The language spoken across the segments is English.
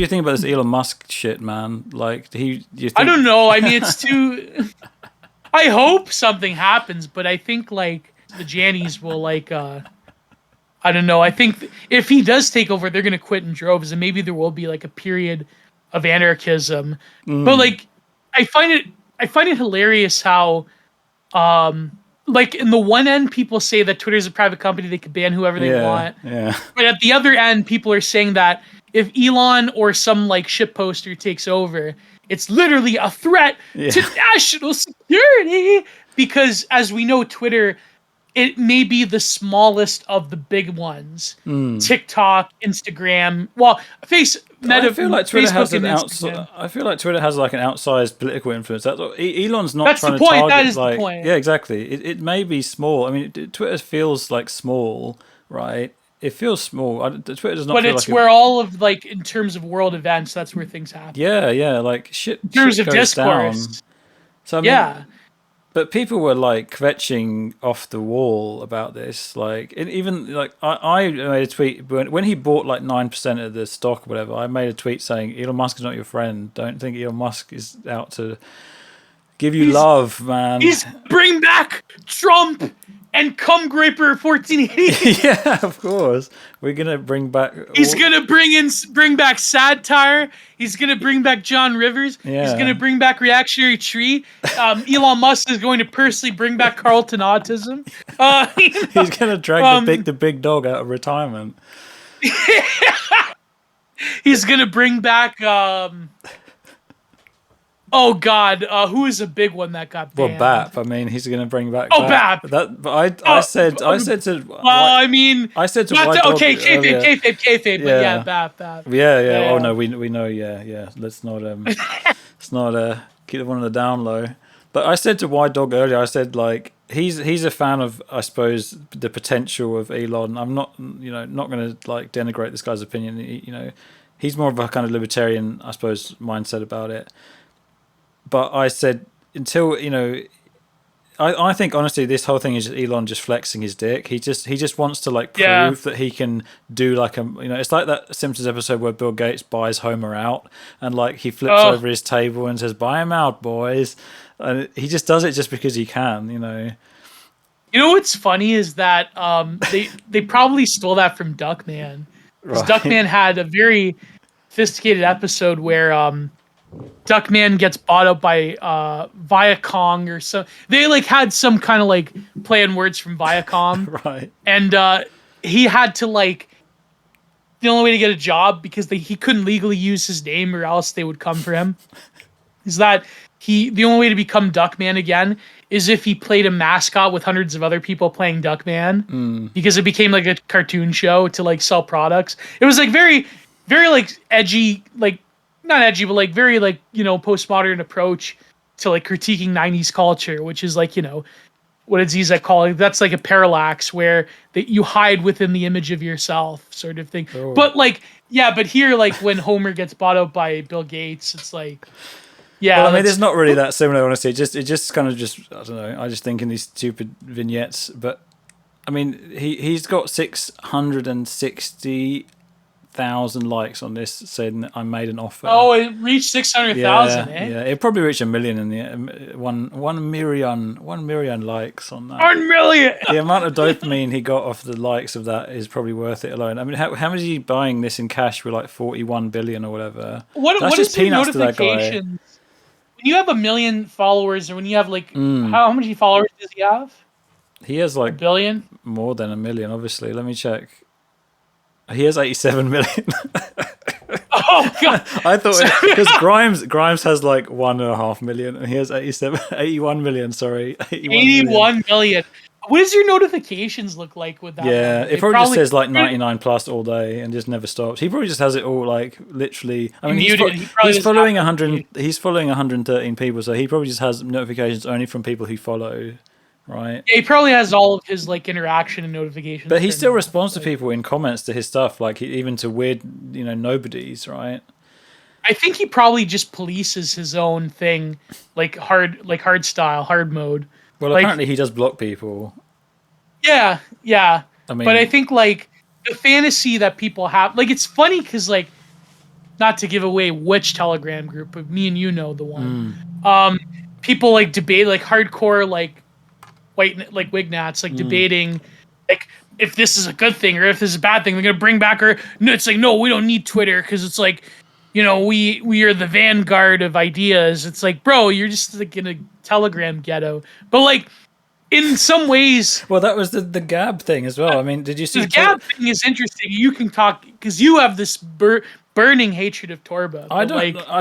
do you think about this Elon Musk shit, man? Like, do you think... I don't know. I mean, it's too. I hope something happens, but I think like the Jannies will like. I don't know. I think if he does take over, they're gonna quit in droves, and maybe there will be like a period of anarchism. But like, I find it hilarious how, like in the one end, people say that Twitter is a private company; they could ban whoever they want. Yeah. But at the other end, people are saying that if Elon or some like shit poster takes over, it's literally a threat to national security. Because as we know, Twitter, it may be the smallest of the big ones. TikTok, Instagram, well, I feel like Twitter has an I feel like Twitter has like an outsized political influence. Elon's not That's trying the to point. target. That is like, the point. Yeah, exactly. It may be small. I mean, Twitter feels like small, right? It feels small. Twitter does not. But feel it's like where all of like in terms of world events, that's where things happen. Yeah, like shit. In terms shit of goes discourse. Down. So I mean, but people were like kvetching off the wall about this. Like, even like I made a tweet when he bought like 9% of the stock or whatever. I made a tweet saying Elon Musk is not your friend. Don't think Elon Musk is out to give you love, man. He's bring back Trump and cum graper 1480. Yeah, of course. We're gonna bring back. He's gonna bring back satire. He's gonna bring back John Rivers. Yeah. He's gonna bring back Reactionary Tree. Elon Musk is going to personally bring back Carlton Autism. He's gonna drag the big dog out of retirement. He's gonna bring back. Oh God, who is a big one that got banned? Well, BAP. I mean, he's going to bring back. BAP. But I said to. Well, I mean, I said to. Okay, kayfabe, but yeah, BAP. Yeah. Oh no, we know. Yeah. Let's not. Let's not keep one on the down low. But I said to White Dog earlier. I said like he's a fan of, I suppose, the potential of Elon. I'm not not going to like denigrate this guy's opinion. He's more of a kind of libertarian, I suppose, mindset about it. But I said, until, I think honestly this whole thing is just Elon just flexing his dick. He just wants to like prove that he can do like it's like that Simpsons episode where Bill Gates buys Homer out and like he flips over his table and says, "Buy him out, boys." And he just does it just because he can, You know what's funny is that they probably stole that from Duckman. Because Duckman had a very sophisticated episode where Duckman gets bought up by Viacom or so. They like had some kind of like play on words from Viacom, right? And he had to like the only way to get a job because he couldn't legally use his name or else they would come for him. Is that the only way to become Duckman again is if he played a mascot with hundreds of other people playing Duckman because it became like a cartoon show to like sell products. It was like very, very like edgy, like. Not edgy, but like very like, postmodern approach to like critiquing 90s culture, which is like, what did Zizek call it? That's like a parallax where that you hide within the image of yourself sort of thing. Oh. But like, but here, like when Homer gets bought out by Bill Gates, it's like, well, I mean, it's not really that similar, honestly. It just kind of I don't know. I just think in these stupid vignettes, but I mean, he's got 660,000 likes on this saying that I made an offer. Oh, it reached 600,000, Yeah, it probably reached 1 million in the 1 million likes on that. 1 million. The amount of dopamine he got off the likes of that is probably worth it alone. I mean, how much is he buying this in cash with like 41 billion or whatever? What is peanuts to that guy. When you have 1 million followers, or when you have like how many followers does he have? He has like 1 billion, more than 1 million. Obviously, let me check. He has 87 million. Oh god! I thought because Grimes has like 1.5 million, and he has 81 million. Sorry, 81 million. What does your notifications look like with that? Yeah, it probably just says like 99 plus all day and just never stops. He probably just has it all like literally. I mean, he's following 100. He's following 113 people, so he probably just has notifications only from people he follow. Right. Yeah, he probably has all of his like interaction and notifications. But he still responds to people in comments to his stuff, like even to weird, nobodies, right? I think he probably just polices his own thing, like hard style, hard mode. Well, apparently he does block people. Yeah. I mean, but I think like the fantasy that people have, like it's funny because like not to give away which Telegram group, but me and you know the one. People like debate, like hardcore, like white, like Wignats, like debating, like if this is a good thing or if this is a bad thing. They're gonna bring back our. No, it's like no, we don't need Twitter because it's like, you know, we are the vanguard of ideas. It's like, bro, you're just like in a Telegram ghetto. But like, in some ways, well, that was the Gab thing as well. I mean, did you see the Gab thing is interesting. You can talk because you have this burning hatred of Torba. I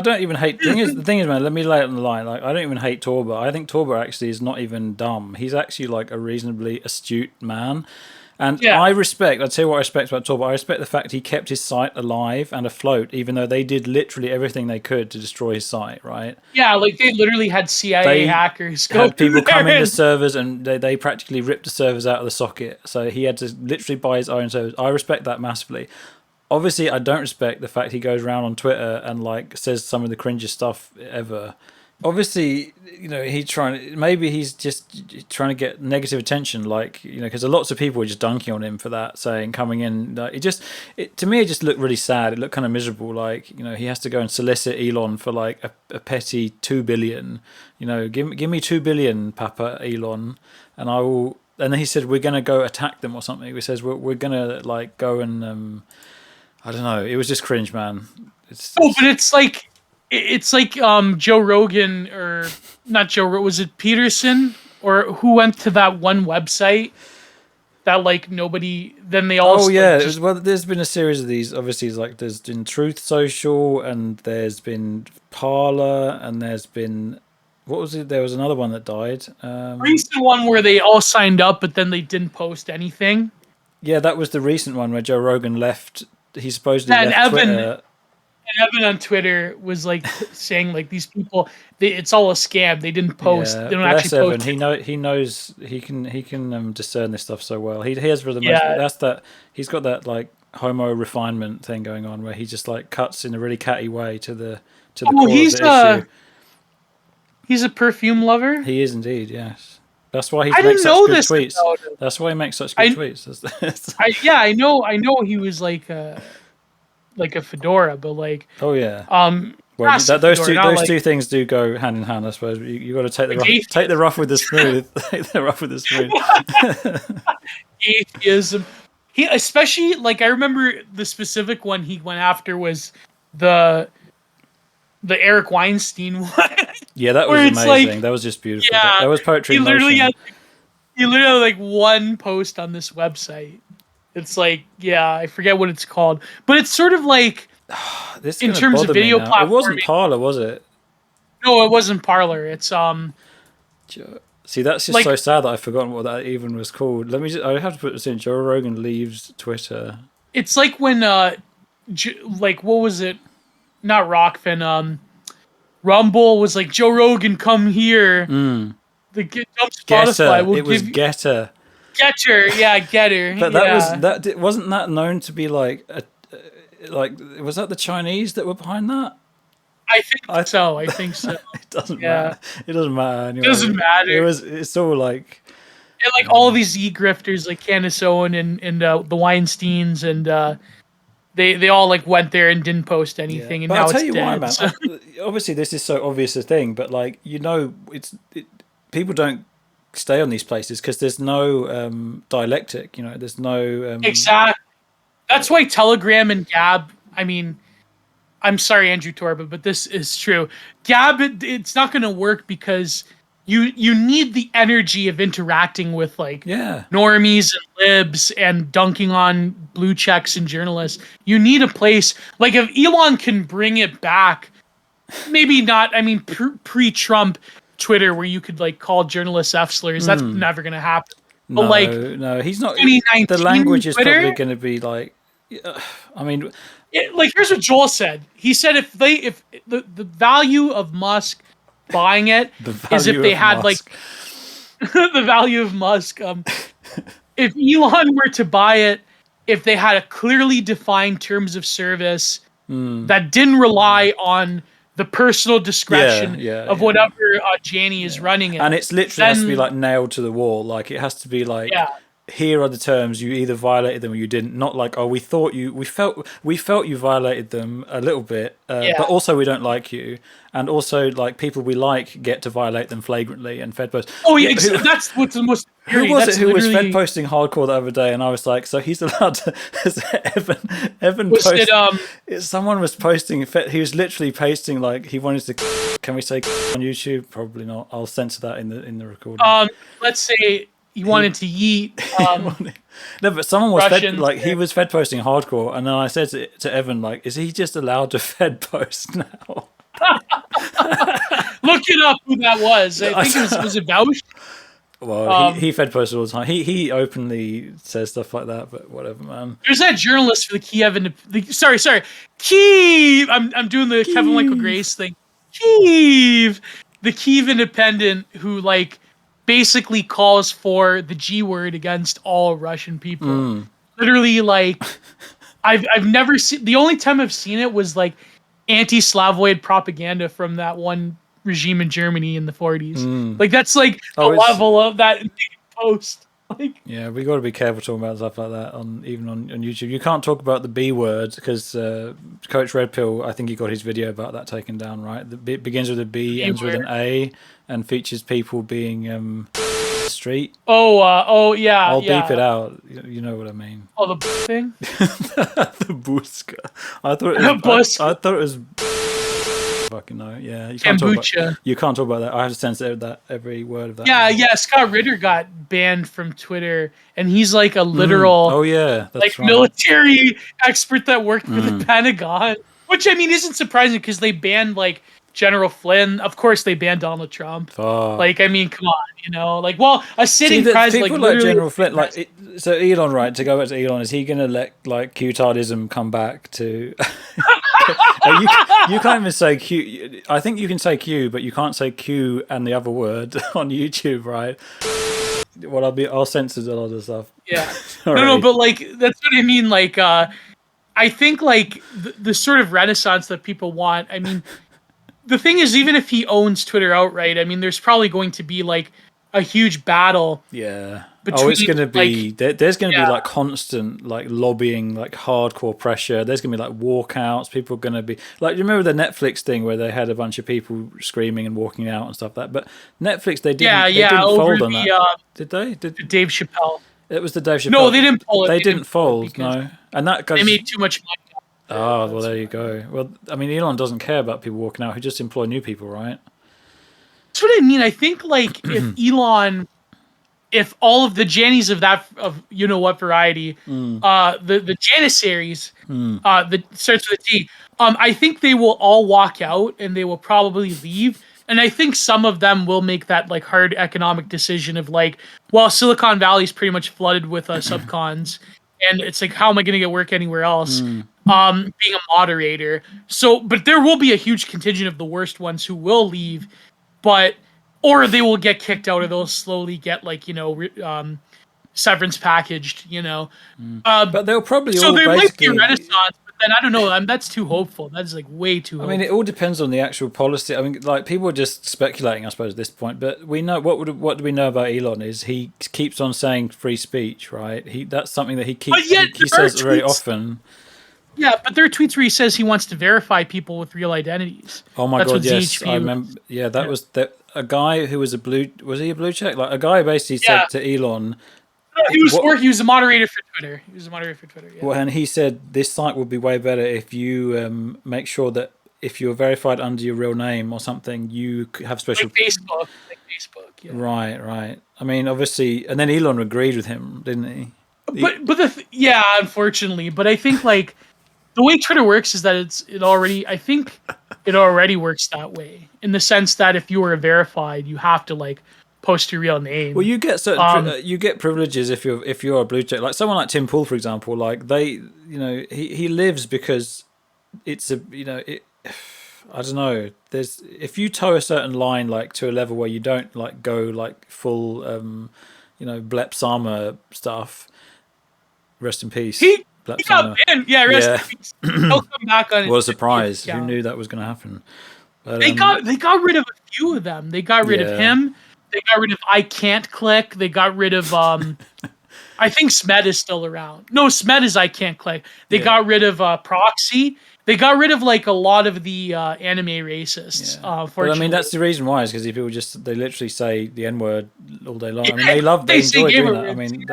don't even hate. The thing is, man. Let me lay it on the line. Like, I don't even hate Torba. I think Torba actually is not even dumb. He's actually like a reasonably astute man. And I'd tell you what I respect about Torba. I respect the fact he kept his site alive and afloat, even though they did literally everything they could to destroy his site, right? Yeah, like they literally had CIA hackers go had people come in into servers and they practically ripped the servers out of the socket. So he had to literally buy his own servers. I respect that massively. Obviously, I don't respect the fact he goes around on Twitter and like says some of the cringiest stuff ever. Obviously, you know, maybe he's just trying to get negative attention, like, you know, because lots of people were just dunking on him for that, saying coming in, to me it just looked really sad. It looked kind of miserable, like, you know, he has to go and solicit Elon for like a petty 2 billion, you know, give me 2 billion, Papa Elon, and I will. And then he said we're gonna go attack them or something. He says we're gonna like go and I don't know. It was just cringe, man. But it's like Joe Rogan, or not Joe Rogan, was it Peterson, or who went to that one website that like nobody, then they all there's been a series of these. Obviously, like there's been Truth Social, and there's been Parler, and there's been, what was it, there was another one that died, recent one where they all signed up but then they didn't post anything. Yeah, that was the recent one where Joe Rogan left. He supposedly left Twitter. And Evan on Twitter was like saying like these people, it's all a scam. They didn't post. Yeah, they don't actually Evan. post. He knows he can discern this stuff so well. He has for the most. He's got that like homo refinement thing going on where he just like cuts in a really catty way to the core of the issue. He's a perfume lover. He is indeed, yes. That's why he makes such good tweets. That's why he makes such good tweets. I know he was like a fedora, but like well, those two things do go hand in hand, I suppose. You got to take the rough with the smooth. Take the rough with the smooth. Atheism. He especially, like, I remember the specific one he went after was the Eric Weinstein one. Yeah, that was amazing. Like, that was just beautiful. Yeah, that was poetry. He literally had like one post on this website. It's like, I forget what it's called, but it's sort of like in terms of video platforming. It wasn't Parler, was it? No, it wasn't Parler. It's See, that's just like, so sad that I've forgotten what that even was called. I have to put this in. Joe Rogan leaves Twitter. It's like when like, what was it? Not Rockfin. Rumble was like, Joe Rogan, come here. The jump Spotify. It was Getter. Getter. But that wasn't that known to be like was that the Chinese that were behind that? I think so. It doesn't matter. It doesn't matter anyway. It doesn't matter. It's all like, and like all these e-grifters like Candace Owen and the Weinsteins and they all like went there and didn't post anything, and but now I'll tell it's you dead. why, man. So. Obviously, this is so obvious a thing, but like, you know, people don't stay on these places because there's no dialectic. You know, there's no exactly. That's why Telegram and Gab. I mean, I'm sorry, Andrew Torba, but this is true. Gab, it's not going to work because you need the energy of interacting with like normies and libs and dunking on blue checks and journalists. You need a place like, if Elon can bring it back, maybe not. I mean, pre-Trump Twitter where you could like call journalists F-slurs. That's never going to happen. But no, he's not. The language is probably going to be like. I mean, like, here's what Joel said. He said if the value of Musk buying it is if they had like the value of Musk. If Elon were to buy it, if they had a clearly defined terms of service that didn't rely on the personal discretion of whatever Janie is running it, and it's literally has to be like nailed to the wall. Like, it has to be like here are the terms, you either violated them or you didn't. Not like, oh, we felt you violated them a little bit, but also we don't like you, and also like people we like get to violate them flagrantly and fed post. Oh yeah, that's what's the most. Who was it who was fed posting hardcore the other day? And I was like, so he's allowed to. Evan posted. Someone was posting. He was literally posting like he wanted to. Can we say on YouTube? Probably not. I'll censor that in the recording. Let's say he wanted to yeet. No, but someone was Russians, he was fed posting hardcore, and then I said to Evan, like, is he just allowed to fed post now? Look it up who that was. I think was it Bausch? Well, he fed posted all the time. He openly says stuff like that, but whatever, man. There's that journalist for the Kiev Kiev. I'm doing the Kiev. Kevin Michael Grace thing. Kiev, the Kiev Independent, who like basically calls for the G word against all Russian people. Literally, like I've never seen. The only time I've seen it was like anti-Slavoid propaganda from that one regime in Germany in the 40s. Like that's like the level of that post. Like, yeah, we got to be careful talking about stuff like that even on YouTube. You can't talk about the B word because Coach Red Pill, I think he got his video about that taken down, right? It begins with a B, ends with an A, and features people being street. Oh yeah. I'll beep it out. You know what I mean. Oh, the thing. The buska. I thought it was. Fucking no, yeah. You can't talk about that. I have to censor that every word of that. Yeah. Scott Ritter got banned from Twitter, and he's like a literal, military expert that worked for the Pentagon. Which I mean isn't surprising because they banned like General Flynn. Of course, they banned Donald Trump. Like, I mean, come on, like, well, a sitting president, people like General Flynn, so Elon, right? To go back to Elon, is he gonna let like Q-tardism come back to? You can't even say Q. I think you can say Q, but you can't say Q and the other word on YouTube, right? Well, I'll censor a lot of stuff. Yeah. No, but like that's what I mean. Like, I think like the sort of renaissance that people want. I mean, the thing is, even if he owns Twitter outright, I mean, there's probably going to be like a huge battle. Yeah. It's going to be there's going to be like constant like lobbying, like hardcore pressure. There's going to be like walkouts. People are going to be like, you remember the Netflix thing where they had a bunch of people screaming and walking out and stuff like that. But Netflix, they didn't fold on that. Did they? Dave Chappelle. It was the Dave Chappelle. No, they didn't pull it. They didn't fold. No, and that they made too much money. Oh, well, there you go. Well, I mean, Elon doesn't care about people walking out. He just employ new people, right? That's what I mean. I think like if all of the Jannies of you know what variety, the Janissaries, that starts with a T, I think they will all walk out and they will probably leave. And I think some of them will make that like hard economic decision of like, well, Silicon Valley is pretty much flooded with subcons, and it's like, how am I going to get work anywhere else? Being a moderator. So, but there will be a huge contingent of the worst ones who will leave, or they will get kicked out, or they'll slowly get like, severance packaged, But they'll probably so there might be a renaissance, but then I don't know. That's too hopeful. That's like way too hopeful. I mean, it all depends on the actual policy. I mean, like people are just speculating, I suppose, at this point. But we know what do we know about Elon is he keeps on saying free speech, right? That's something that he says very often. Yeah, but there are tweets where he says he wants to verify people with real identities. Oh my God, yes, I remember. Yeah, that was a guy who was was he a blue check? Like a guy basically said to Elon. He was a moderator for Twitter. Yeah. Well, and he said this site would be way better if you make sure that if you're verified under your real name or something, you have special. Like Facebook. Yeah. Right. I mean, obviously, and then Elon agreed with him, didn't he? Unfortunately, but I think like the way Twitter works is that it already works that way in the sense that if you are verified, you have to like post your real name. Well, you get certain you get privileges if you're a blue check. Like someone like Tim Pool, for example, like he lives because it's I don't know. If you toe a certain line like to a level where you don't like go like full Blep Sama stuff. Rest in peace. He got banned. Yeah, rest in peace. He'll come back on. What a surprise! Who knew that was going to happen? But, they got rid of a few of them. They got rid of him. They got rid of I Can't Click. They got rid of I think SMED is still around. No, SMED is I can't click. They got rid of proxy. They got rid of like a lot of the anime racists. But I mean, that's the reason why, is because people they literally say the N word all day long. I mean, they enjoy doing that. I mean,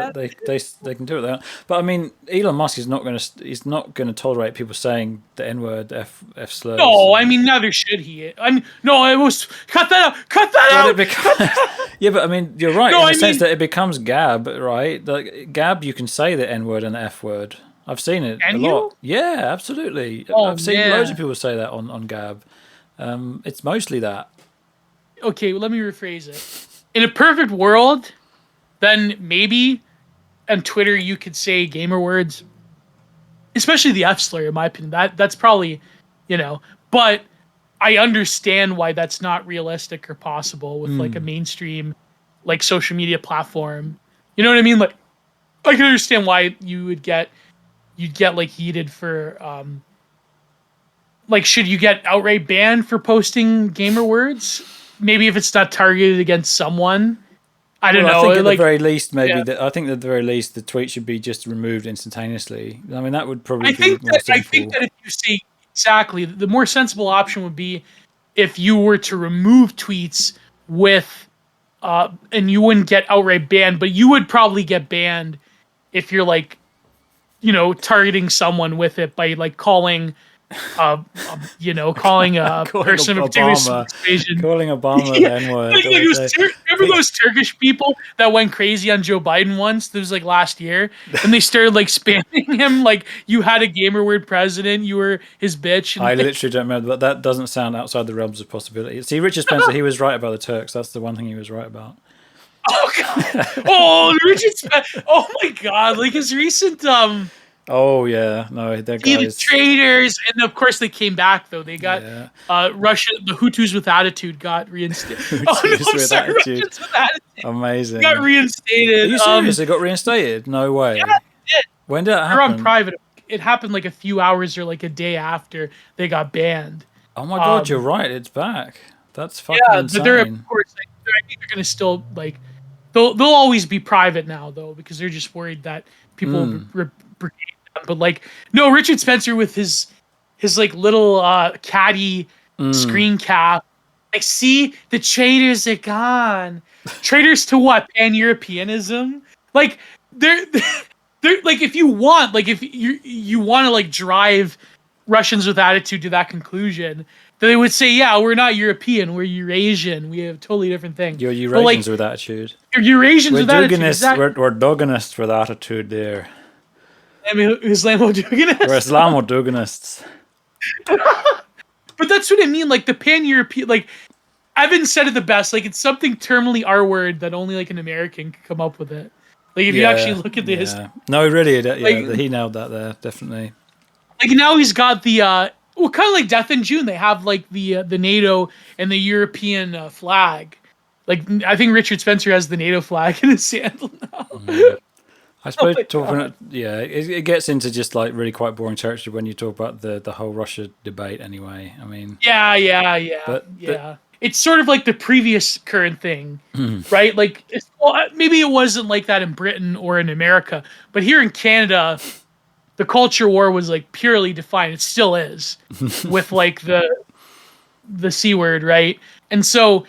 they can do it. But I mean, Elon Musk is not going to tolerate people saying the N word, F slurs. No, I mean, neither should he. No, it was cut that out. Cut that out. Yeah, but I mean, you're right in the sense that it becomes Gab, right? Like Gab, you can say the N word and the F word. I've seen it a lot. Yeah, absolutely. I've seen loads of people say that on Gab. It's mostly that. Okay, well, let me rephrase it. In a perfect world, then maybe on Twitter you could say gamer words, especially the F slur. In my opinion, that's probably, But I understand why that's not realistic or possible with like a mainstream, like social media platform. You know what I mean? Like, I can understand why you'd get like heated for like, should you get outright banned for posting gamer words? Maybe if it's not targeted against someone. I don't know. I think at the very least, I think at the very least the tweet should be just removed instantaneously. I mean, that would probably be more simple. I think that if you see exactly, the more sensible option would be if you were to remove tweets with and you wouldn't get outright banned, but you would probably get banned if you're like, targeting someone with it by like calling calling a person of particular persuasion. Calling Obama the N-word. Remember those Turkish people that went crazy on Joe Biden once? This was like last year. And they started like spamming him like, you had a gamer word president, you were his bitch. I literally don't remember, but that doesn't sound outside the realms of possibility. See, Richard Spencer, he was right about the Turks. That's the one thing he was right about. Oh, God. Oh, Richard Spencer. Oh, my God. Like his recent... Oh yeah, no, they're guys. The traitors, and of course they came back though. They got Russia, the Hutus with attitude got reinstated. Russians with attitude. Amazing. Got reinstated. Are you serious? They got reinstated? No way. Yeah, they did. When did that happen? They're on private. It happened like a few hours or like a day after they got banned. Oh my God, you're right. It's back. That's fucking insane. But they're of course. I think they're gonna still like. They'll always be private now though because they're just worried that people. But like, no, Richard Spencer with his like little caddy screen cap. Like, see, the traitors are gone. Traitors to what? Pan-Europeanism? Like, they're like, if you want, like, if you want to like drive Russians with attitude to that conclusion, then they would say, yeah, we're not European, we're Eurasian. We have a totally different thing. You're Eurasians with attitude. You're Eurasians with attitude. We're Dogonists with attitude there. I mean, Islamodugonists. We're Islamodugonists. But that's what I mean. Like the pan-European, like Evan said it the best. Like it's something terminally R-word that only like an American could come up with it. Like if you actually look at the history. No, really, he nailed that there, definitely. Like now he's got the kind of like Death in June. They have like the NATO and the European flag. Like I think Richard Spencer has the NATO flag in his sandal now. Mm-hmm. I suppose it gets into just like really quite boring territory when you talk about the whole Russia debate anyway. I mean... Yeah. It's sort of like the previous current thing, right? Like, maybe it wasn't like that in Britain or in America, but here in Canada, the culture war was like purely defined. It still is with like the C word, right? And so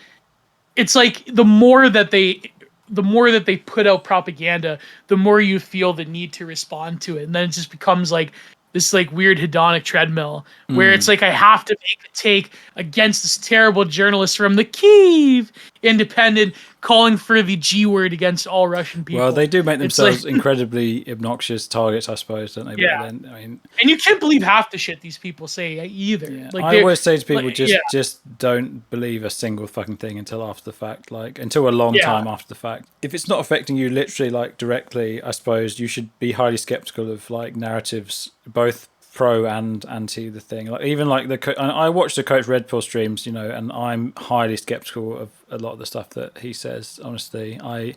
it's like the more that they put out propaganda, the more you feel the need to respond to it. And then it just becomes like this like weird hedonic treadmill where it's like I have to make a take against this terrible journalist from the Kyiv Independent calling for the G word against all Russian people. Well, they do make themselves incredibly obnoxious targets, I suppose, don't they? Yeah. But then, I mean, and you can't believe half the shit these people say either. Yeah. Like I always say to people, just don't believe a single fucking thing until after the fact, like until a long time after the fact. If it's not affecting you literally, like directly, I suppose you should be highly skeptical of like narratives, both pro and anti the thing. Like even like I watch the Coach Red Pill streams, and I'm highly skeptical of a lot of the stuff that he says. Honestly, I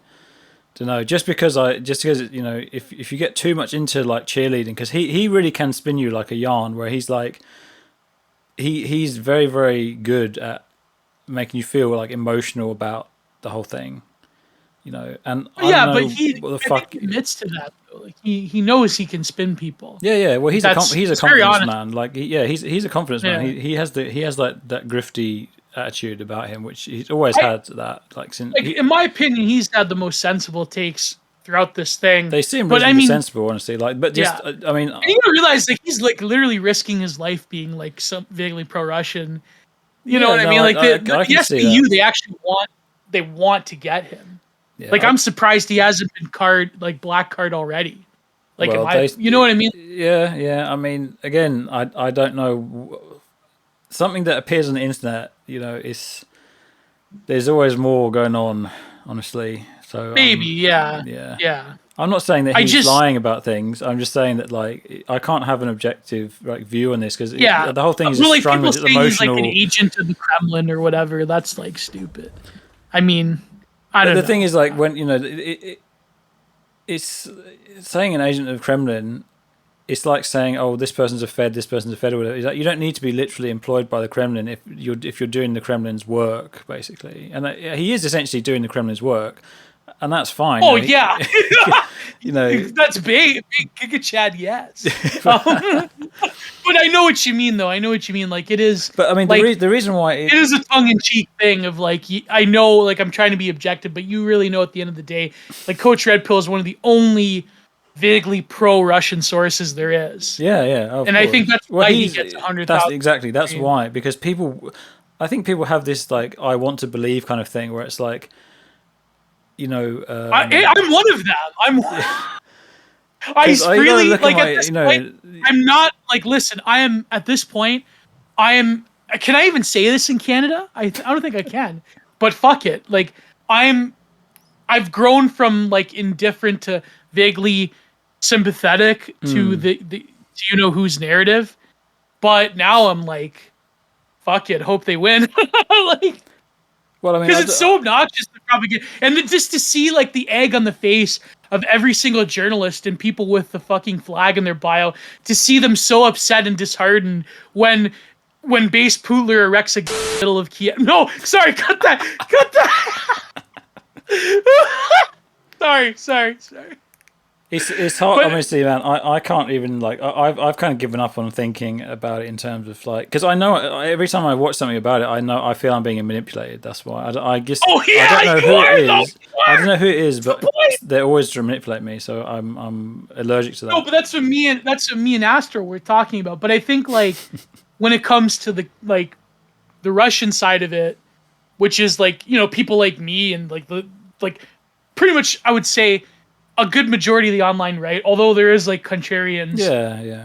don't know. Just because if you get too much into like cheerleading, because he really can spin you like a yarn, where he's like he's very, very good at making you feel like emotional about the whole thing. you know. And Yeah, I don't but know what the I think fuck. he admits to that though. Like he knows he can spin people. Yeah, yeah. Well, he's he's a It's very confidence honest. man. Like, he's a confidence man. Yeah. He has like that grifty attitude about him, which he's always I had. That like since like in my opinion, he's had the most sensible takes throughout this thing. they seem But I reasonably mean, sensible, honestly. Like, but yeah. just I mean, And you gotta realize like he's like literally risking his life being like some vaguely pro-Russian. You know yeah, what I no, mean? Like I the can see that. SBU, they actually want to get him. Yeah, Like I'm surprised he hasn't been black card already. Like well, you know what I mean? yeah, yeah. I mean, again, I don't know. Something that appears on the internet, you know, is there's always more going on, honestly. So Maybe, yeah, yeah. yeah. I'm not saying that I he's just, lying about things. I'm just saying that like I can't have an objective like view on this because yeah. the whole thing is Well, just like strung people with saying he's like an emotional. agent of the Kremlin or whatever. That's like stupid. I mean, I don't The know. thing is, like, when you know it's saying an agent of Kremlin. It's like saying, "Oh, this person's a Fed, this person's a Fed," or whatever. It's like, you don't need to be literally employed by the Kremlin if you're doing the Kremlin's work, basically. And he is essentially doing the Kremlin's work, and that's fine. Oh you know, yeah, you know. that's big Giga Chad. Yes, but I know what you mean, though. I know what you mean. Like it is. But I mean, like, the reason why it is a tongue-in-cheek thing of like I know, like I'm trying to be objective, but you really know at the end of the day, like Coach Red Pill is one of the only vaguely pro-Russian sources there is. Yeah, yeah, and course. I think that's why he gets 100,000. That's exactly why, because people, I think people have this like I want to believe kind of thing where it's like, you know, I'm one of them. I really like at this point. I'm not like listen. I am at this point. I am. Can I even say this in Canada? I don't think I can. But fuck it. Like I've grown from like indifferent to vaguely sympathetic to the you know whose narrative, but now I'm like, fuck it, hope they win. Like, well, I mean, because it's so obnoxious to propaganda, and then just to see like the egg on the face of every single journalist and people with the fucking flag in their bio, to see them so upset and disheartened when Base Pootler erects a middle of Kiev. No, sorry, cut that. Sorry. It's hard, honestly, man. I can't even like I've kind of given up on thinking about it in terms of like, because I know every time I watch something about it, I feel I'm being manipulated. That's why I guess oh, yeah, I don't know who it is. I don't know who it is, but they're always trying to manipulate me, so I'm allergic to that. No, but that's what me and Astro were talking about. But I think like when it comes to the Russian side of it, which is like, you know, people like me and like pretty much I would say a good majority of the online right, although there is like contrarians,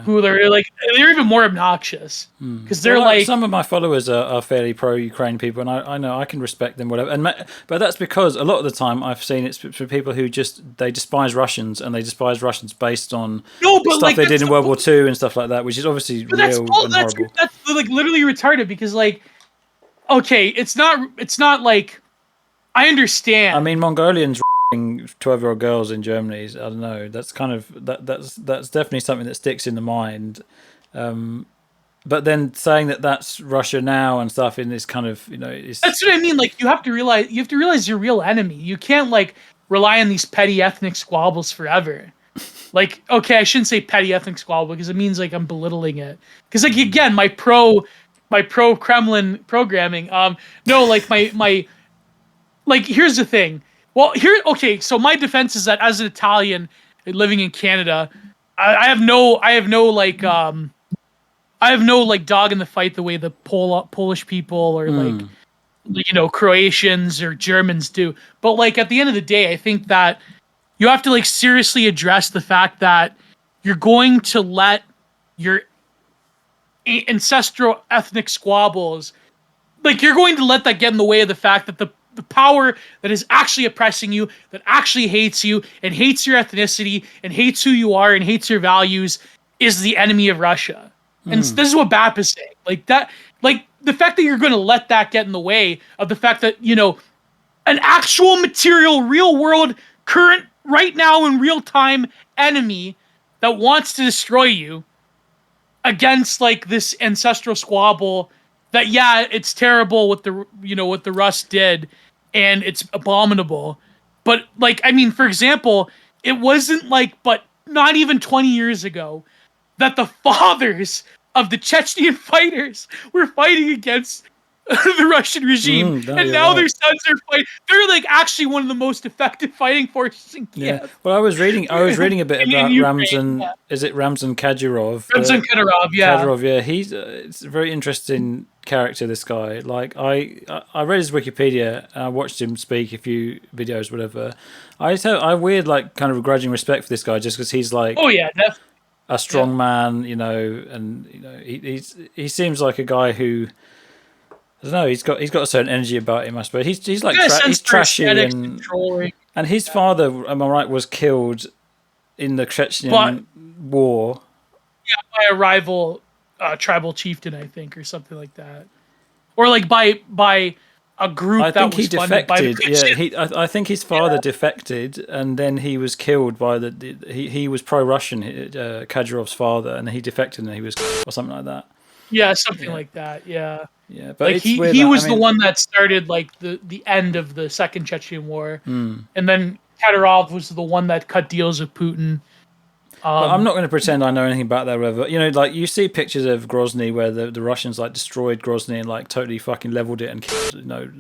who they're even more obnoxious because they're like some of my followers are fairly pro Ukraine people, and I know I can respect them, whatever. But that's because a lot of the time I've seen it's for people who they despise Russians, and they despise Russians based on stuff they did in World War II and stuff like that, which is obviously real and horrible. That's like literally retarded because like, okay, it's not like I understand. I mean, Mongolians 12-year-old girls in Germany. I don't know. That's kind of that's definitely something that sticks in the mind. But then saying that that's Russia now and stuff in this kind of, you know, that's what I mean. Like you have to realize your real enemy. You can't like rely on these petty ethnic squabbles forever. Like, okay, I shouldn't say petty ethnic squabble because it means like I'm belittling it. Because like again, my pro Kremlin programming. No, like my like here's the thing. Well, so my defense is that as an Italian living in Canada, I have no dog in the fight the way the Polish people or like, you know, Croatians or Germans do. But like at the end of the day, I think that you have to like seriously address the fact that you're going to let your ancestral ethnic squabbles, like you're going to let that get in the way of the fact that the power that is actually oppressing you, that actually hates you and hates your ethnicity and hates who you are and hates your values is the enemy of Russia. And this is what BAP is saying. Like that, like the fact that you're going to let that get in the way of the fact that, you know, an actual material, real world, current, right now in real time enemy that wants to destroy you against like this ancestral squabble that, yeah, it's terrible what the Rus did and it's abominable, But like, I mean, for example, it wasn't like, but not even 20 years ago, that the fathers of the Chechen fighters were fighting against the Russian regime, No, and you're now right. their sons are fighting. They're like actually one of the most effective fighting forces in Kiev. Yeah. Well, I was reading a bit In about Ukraine, Ramzan. yeah. Is it Ramzan Kadyrov? Ramzan Kadyrov, yeah. Kadyrov, yeah. He's it's a very interesting character. This guy. Like I read his Wikipedia. And I watched him speak a few videos, whatever. I weird like kind of a grudging respect for this guy just because he's like Oh yeah, definitely. a strong man, you know, and you know he seems like a guy who. I don't know. He's got a certain energy about him. I suppose he's like he's trashy and his father, am I right, was killed in the Chechen war. Yeah, by a rival tribal chieftain, I think, or something like that, or like by a group I that think was he funded by the defected. Yeah, I think his father defected, and then he was killed by he was pro-Russian, Kadyrov's father, and he defected and he was or something like that. Yeah, something like that. Yeah. Yeah, but like it's he weird was the one that started like the end of the Second Chechen War, and then Kadyrov was the one that cut deals with Putin. But I'm not going to pretend I know anything about that. Whatever, you know, like you see pictures of Grozny where the Russians like destroyed Grozny and like totally fucking leveled it and killed, you know,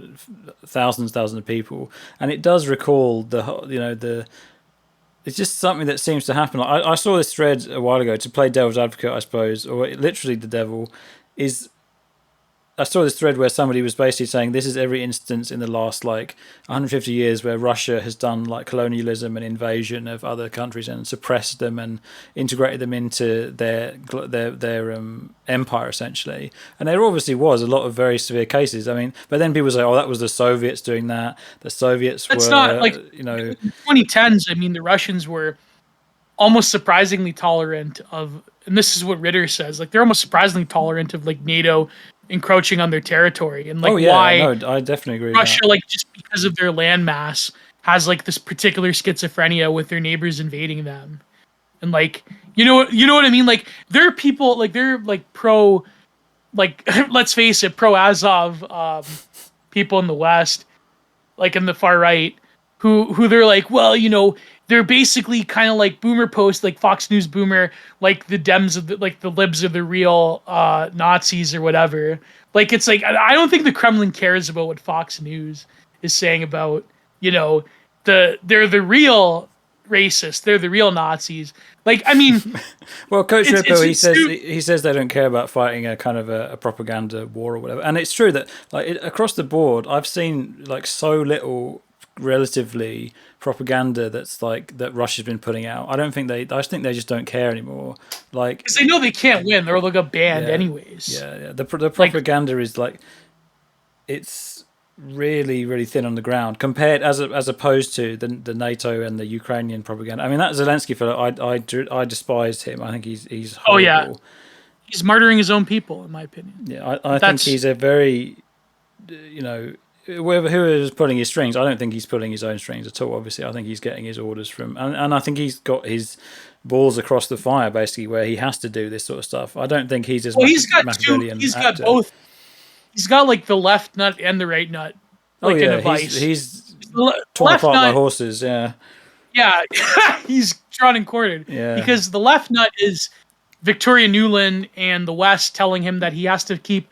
thousands of people, and it does recall it's just something that seems to happen. Like, I saw this thread a while ago to play devil's advocate, I suppose, or literally the devil is. I saw this thread where somebody was basically saying this is every instance in the last like 150 years where Russia has done like colonialism and invasion of other countries and suppressed them and integrated them into their empire essentially. And there obviously was a lot of very severe cases. I mean, but then people say, oh, that was the Soviets doing that. The Soviets That's were, not like you know, in the 2010s. I mean, the Russians were almost surprisingly tolerant of, and this is what Ritter says, like they're almost surprisingly tolerant of like NATO encroaching on their territory, and like why no, I definitely agree Russia, with that. like just because of their landmass, has like this particular schizophrenia with their neighbors invading them, and like you know what I mean. Like there are people like they're like pro, like let's face it, pro Azov people in the West, like in the far right, who they're like, well, you know, they're basically kind of like boomer post, like Fox News boomer, like the Dems of the, like the libs are the real Nazis or whatever. Like it's like I don't think the Kremlin cares about what Fox News is saying about, you know, they're the real racists, they're the real Nazis. Like I mean, well, Coach Rippo, he says they don't care about fighting a kind of a propaganda war or whatever, and it's true that like across the board, I've seen like so little relatively propaganda that's like that Russia's been putting out. I think they just don't care anymore. Like because they know they can't win, they'll get banned anyways. Yeah. The propaganda is like it's really thin on the ground compared as opposed to the NATO and the Ukrainian propaganda. I mean that Zelensky fellow, I despise him. I think he's horrible. Oh yeah, he's murdering his own people, in my opinion. Yeah, I think he's a very, you know, whoever's pulling his strings, I don't think he's pulling his own strings at all. Obviously, I think he's getting his orders from, and I think he's got his balls across the fire, basically, where he has to do this sort of stuff. I don't think he's as Machiavellian. He's got both. He's got like the left nut and the right nut. Like in a vice. He's torn apart by horses. Yeah. Yeah, he's drawn and quartered. Yeah. Because the left nut is Victoria Nuland and the West telling him that he has to keep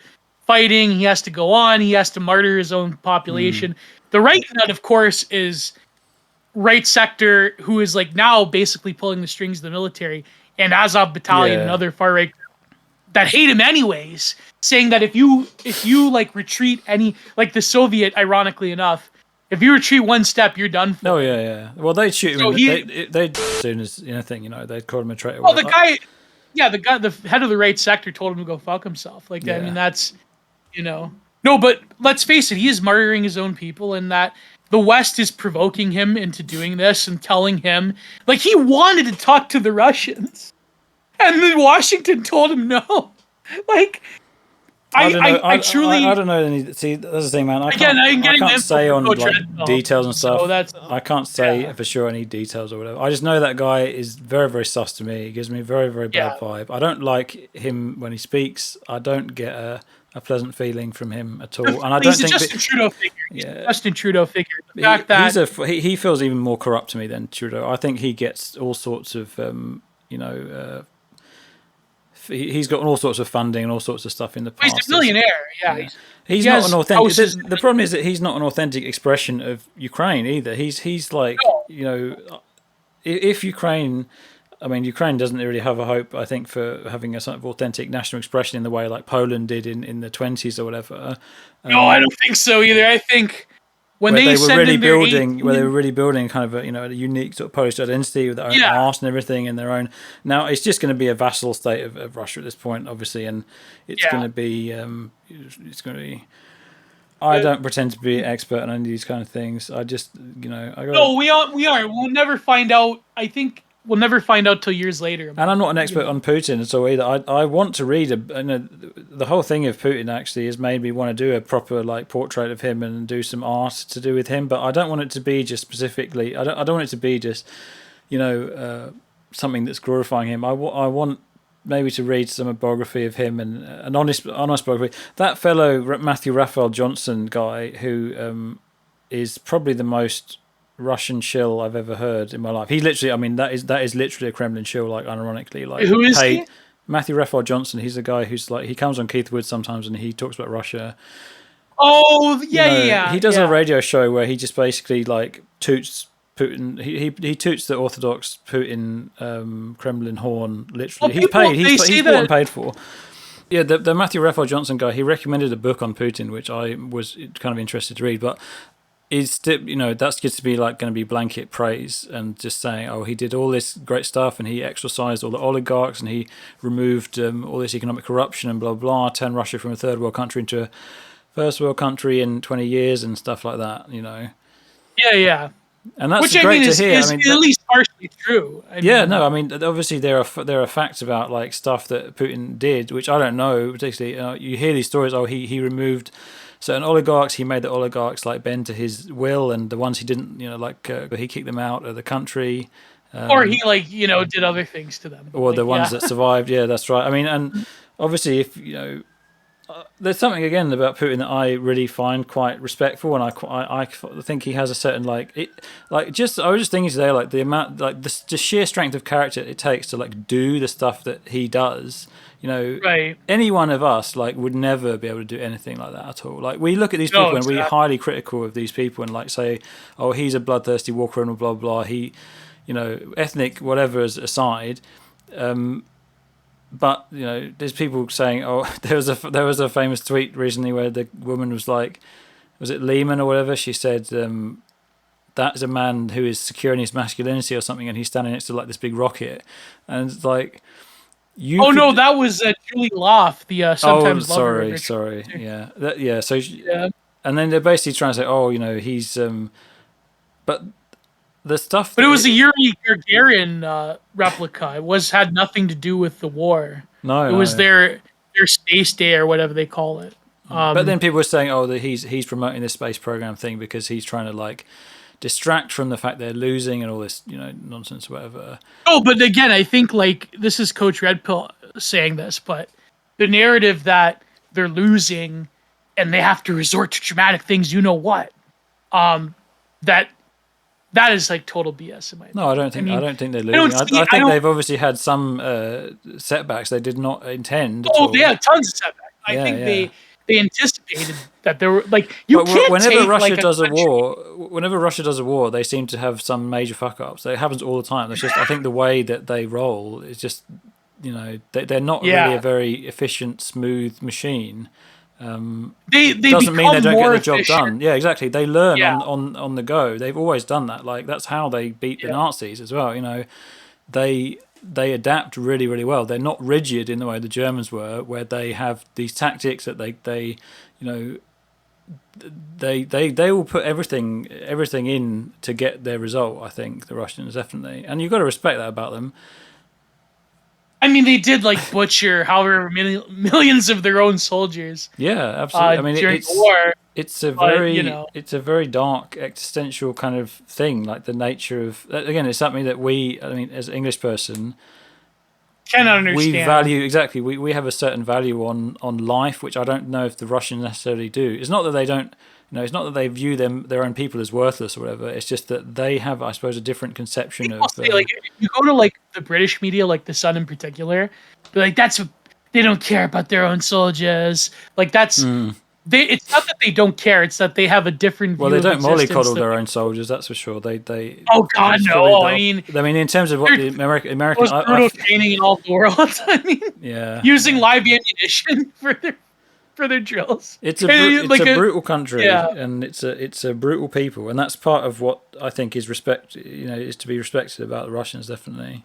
fighting, he has to go on, he has to martyr his own population. The right nut, of course, is right sector, who is like now basically pulling the strings of the military, and Azov Battalion and other far right that hate him anyways, saying that if you like retreat any, like the Soviet, ironically enough, if you retreat one step, you're done for. Oh yeah. Well, they'd shoot him. So they'd as soon as anything, you know, they'd call him a traitor. Well, the head of the right sector told him to go fuck himself. Like I mean, that's. You know, no, but let's face it, he is murdering his own people, and that the West is provoking him into doing this and telling him, like, he wanted to talk to the Russians, and then Washington told him no. Like, I truly, I don't know. See, that's the thing, man. I can't say on like details and stuff. So I can't say for sure any details or whatever. I just know that guy is very sus to me. He gives me a very bad vibe. I don't like him when he speaks. I don't get a a pleasant feeling from him at all. And I don't He's a think Justin Trudeau figure. He's a Justin Trudeau figure. The fact he's that he feels even more corrupt to me than Trudeau. I think he gets all sorts of he's got all sorts of funding and all sorts of stuff in the past. he's a millionaire. Yeah. He's not an authentic. The problem is that he's not an authentic expression of Ukraine either. He's like, if Ukraine, I mean, Ukraine doesn't really have a hope, I think, for having a sort of authentic national expression in the way like Poland did in the 20s or whatever. No, I don't think so either. I think when they were really building kind of a unique sort of Polish identity with their own art and everything and their own. Now it's just going to be a vassal state of Russia at this point, obviously, and it's going to be I don't pretend to be an expert on any of these kind of things. I just No, we are. We'll never find out. I think we'll never find out till years later. And I'm not an expert on Putin at all either. I want to read the whole thing of Putin actually has made me want to do a proper like portrait of him and do some art to do with him. But I don't want it to be just specifically. I don't want it to be just something that's glorifying him. I want maybe to read some biography of him and an honest biography. That fellow Matthew Raphael Johnson guy who is probably the most Russian shill I've ever heard in my life. He literally, I mean, that is literally a Kremlin shill, like unironically. Like, who is he? Matthew Raphael Johnson. He's a guy who's like, he comes on Keith Wood sometimes and he talks about Russia. Oh, yeah. He does a radio show where he just basically like toots Putin. He toots the Orthodox Putin Kremlin horn. Literally, he's paid. He's bought and paid for. Yeah, the Matthew Raphael Johnson guy. He recommended a book on Putin, which I was kind of interested to read, but. Is that's just to be like going to be blanket praise and just saying, oh, he did all this great stuff and he exorcised all the oligarchs and he removed all this economic corruption and blah blah, turned Russia from a third world country into a first world country in 20 years and stuff like that, Yeah. And that's great to hear. Is at least partially true. I mean, obviously there are facts about like stuff that Putin did, which I don't know particularly. You hear these stories. Oh, he removed certain oligarchs. He made the oligarchs like bend to his will, and the ones he didn't, he kicked them out of the country. Or he did other things to them. Or the ones that survived. Yeah, that's right. I mean, and obviously, if there's something again about Putin that I really find quite respectful, and I think he has a certain I was just thinking today, like the amount, like the sheer strength of character it takes to like do the stuff that he does. Right. Any one of us like would never be able to do anything like that at all. Like we look at these people and we're highly critical of these people and like say, oh, he's a bloodthirsty war criminal, blah blah. He, ethnic whatever aside. But there's people saying, oh, there was a famous tweet recently where the woman was like, was it Lehman or whatever? She said, that is a man who is secure in his masculinity or something, and he's standing next to like this big rocket, and it's like. No, that was Julie Loft, the sometimes lover. Sorry, yeah, So, and then they're basically trying to say, oh, he's, but the stuff. But it was a Yuri Gagarin replica. It had nothing to do with the war. No, it was their space day or whatever they call it. But then people were saying, oh, that he's promoting this space program thing because he's trying to like. Distract from the fact they're losing and all this, nonsense, whatever. Oh, but again, I think like this is Coach Red Pill saying this, but the narrative that they're losing and they have to resort to dramatic things, that is like total BS in my opinion. No, I don't think they're losing. I think they've obviously had some setbacks they did not intend. They had tons of setbacks. I think they anticipated that there were like whenever Russia does a war, they seem to have some major fuck ups. It happens all the time. It's just I think the way that they roll is just they're not really a very efficient, smooth machine. They doesn't mean they don't get the job efficient. done. Yeah, exactly. They learn on the go. They've always done that. Like that's how they beat the Nazis as well. They adapt really, really well. They're not rigid in the way the Germans were, where they have these tactics that they will put everything in to get their result. I think the Russians definitely, and you've got to respect that about them. I mean, they did like butcher however millions of their own soldiers. Yeah, absolutely. I mean, during the war. It's a very dark existential kind of thing. Like the nature of again, it's something that we, I mean, as an English person, cannot we understand. value exactly. We have a certain value on life, which I don't know if the Russians necessarily do. It's not that they don't. It's not that they view their own people as worthless or whatever. It's just that they have, I suppose, a different conception People of. say, like, if you go to like the British media, like the Sun in particular, be like, they don't care about their own soldiers. Like that's it's not that they don't care; it's that they have a different view Well, they of don't existence mollycoddle than their own soldiers, that's for sure. They Oh God, it's no! probably I mean, in terms of what the American, most brutal training in all the world. I mean, yeah, using live ammunition for their drills. it's Like a brutal country, yeah. and it's a brutal people, and that's part of what I think is respect. Is to be respected about the Russians, definitely.